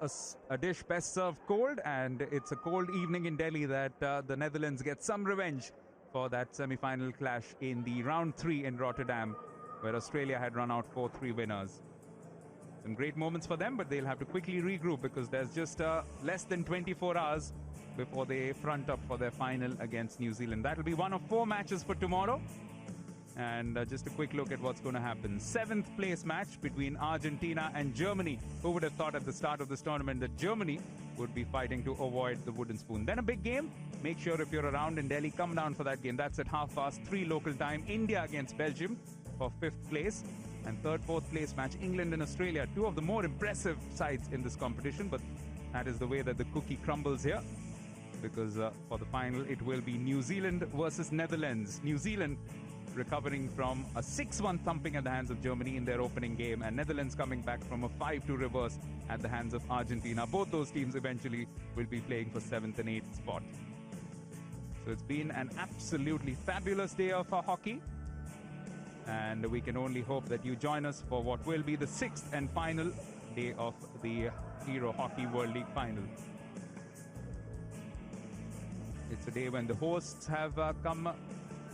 a dish best served cold, and it's a cold evening in Delhi that the Netherlands get some revenge for that semi-final clash in the round 3 in Rotterdam, where Australia had run out 4-3 winners. Some great moments for them, but they'll have to quickly regroup, because there's just less than 24 hours before they front up for their final against New Zealand. That'll be one of 4 matches for tomorrow. And just a quick look at what's going to happen. 7th place match between Argentina and Germany. Who would have thought at the start of this tournament that Germany would be fighting to avoid the wooden spoon? Then a big game. Make sure if you're around in Delhi, come down for that game. That's at 3:30 local time. India against Belgium for 5th place. And 3rd, 4th place match, England and Australia. 2 of the more impressive sides in this competition. But that is the way that the cookie crumbles here. Because for the final, it will be New Zealand versus Netherlands. New Zealand recovering from a 6-1 thumping at the hands of Germany in their opening game, and Netherlands coming back from a 5-2 reverse at the hands of Argentina. Both those teams eventually will be playing for 7th and 8th spot. So it's been an absolutely fabulous day of hockey, and we can only hope that you join us for what will be the 6th and final day of the Hero Hockey World League final. It's a day when the hosts have come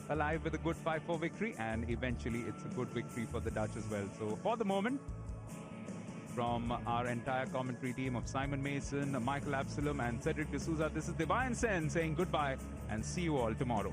alive with a good 5-4 victory, and eventually it's a good victory for the Dutch as well. So for the moment, from our entire commentary team of Simon Mason, Michael Absalom and Cedric D'Souza, this is Devayan Sen saying goodbye and see you all tomorrow.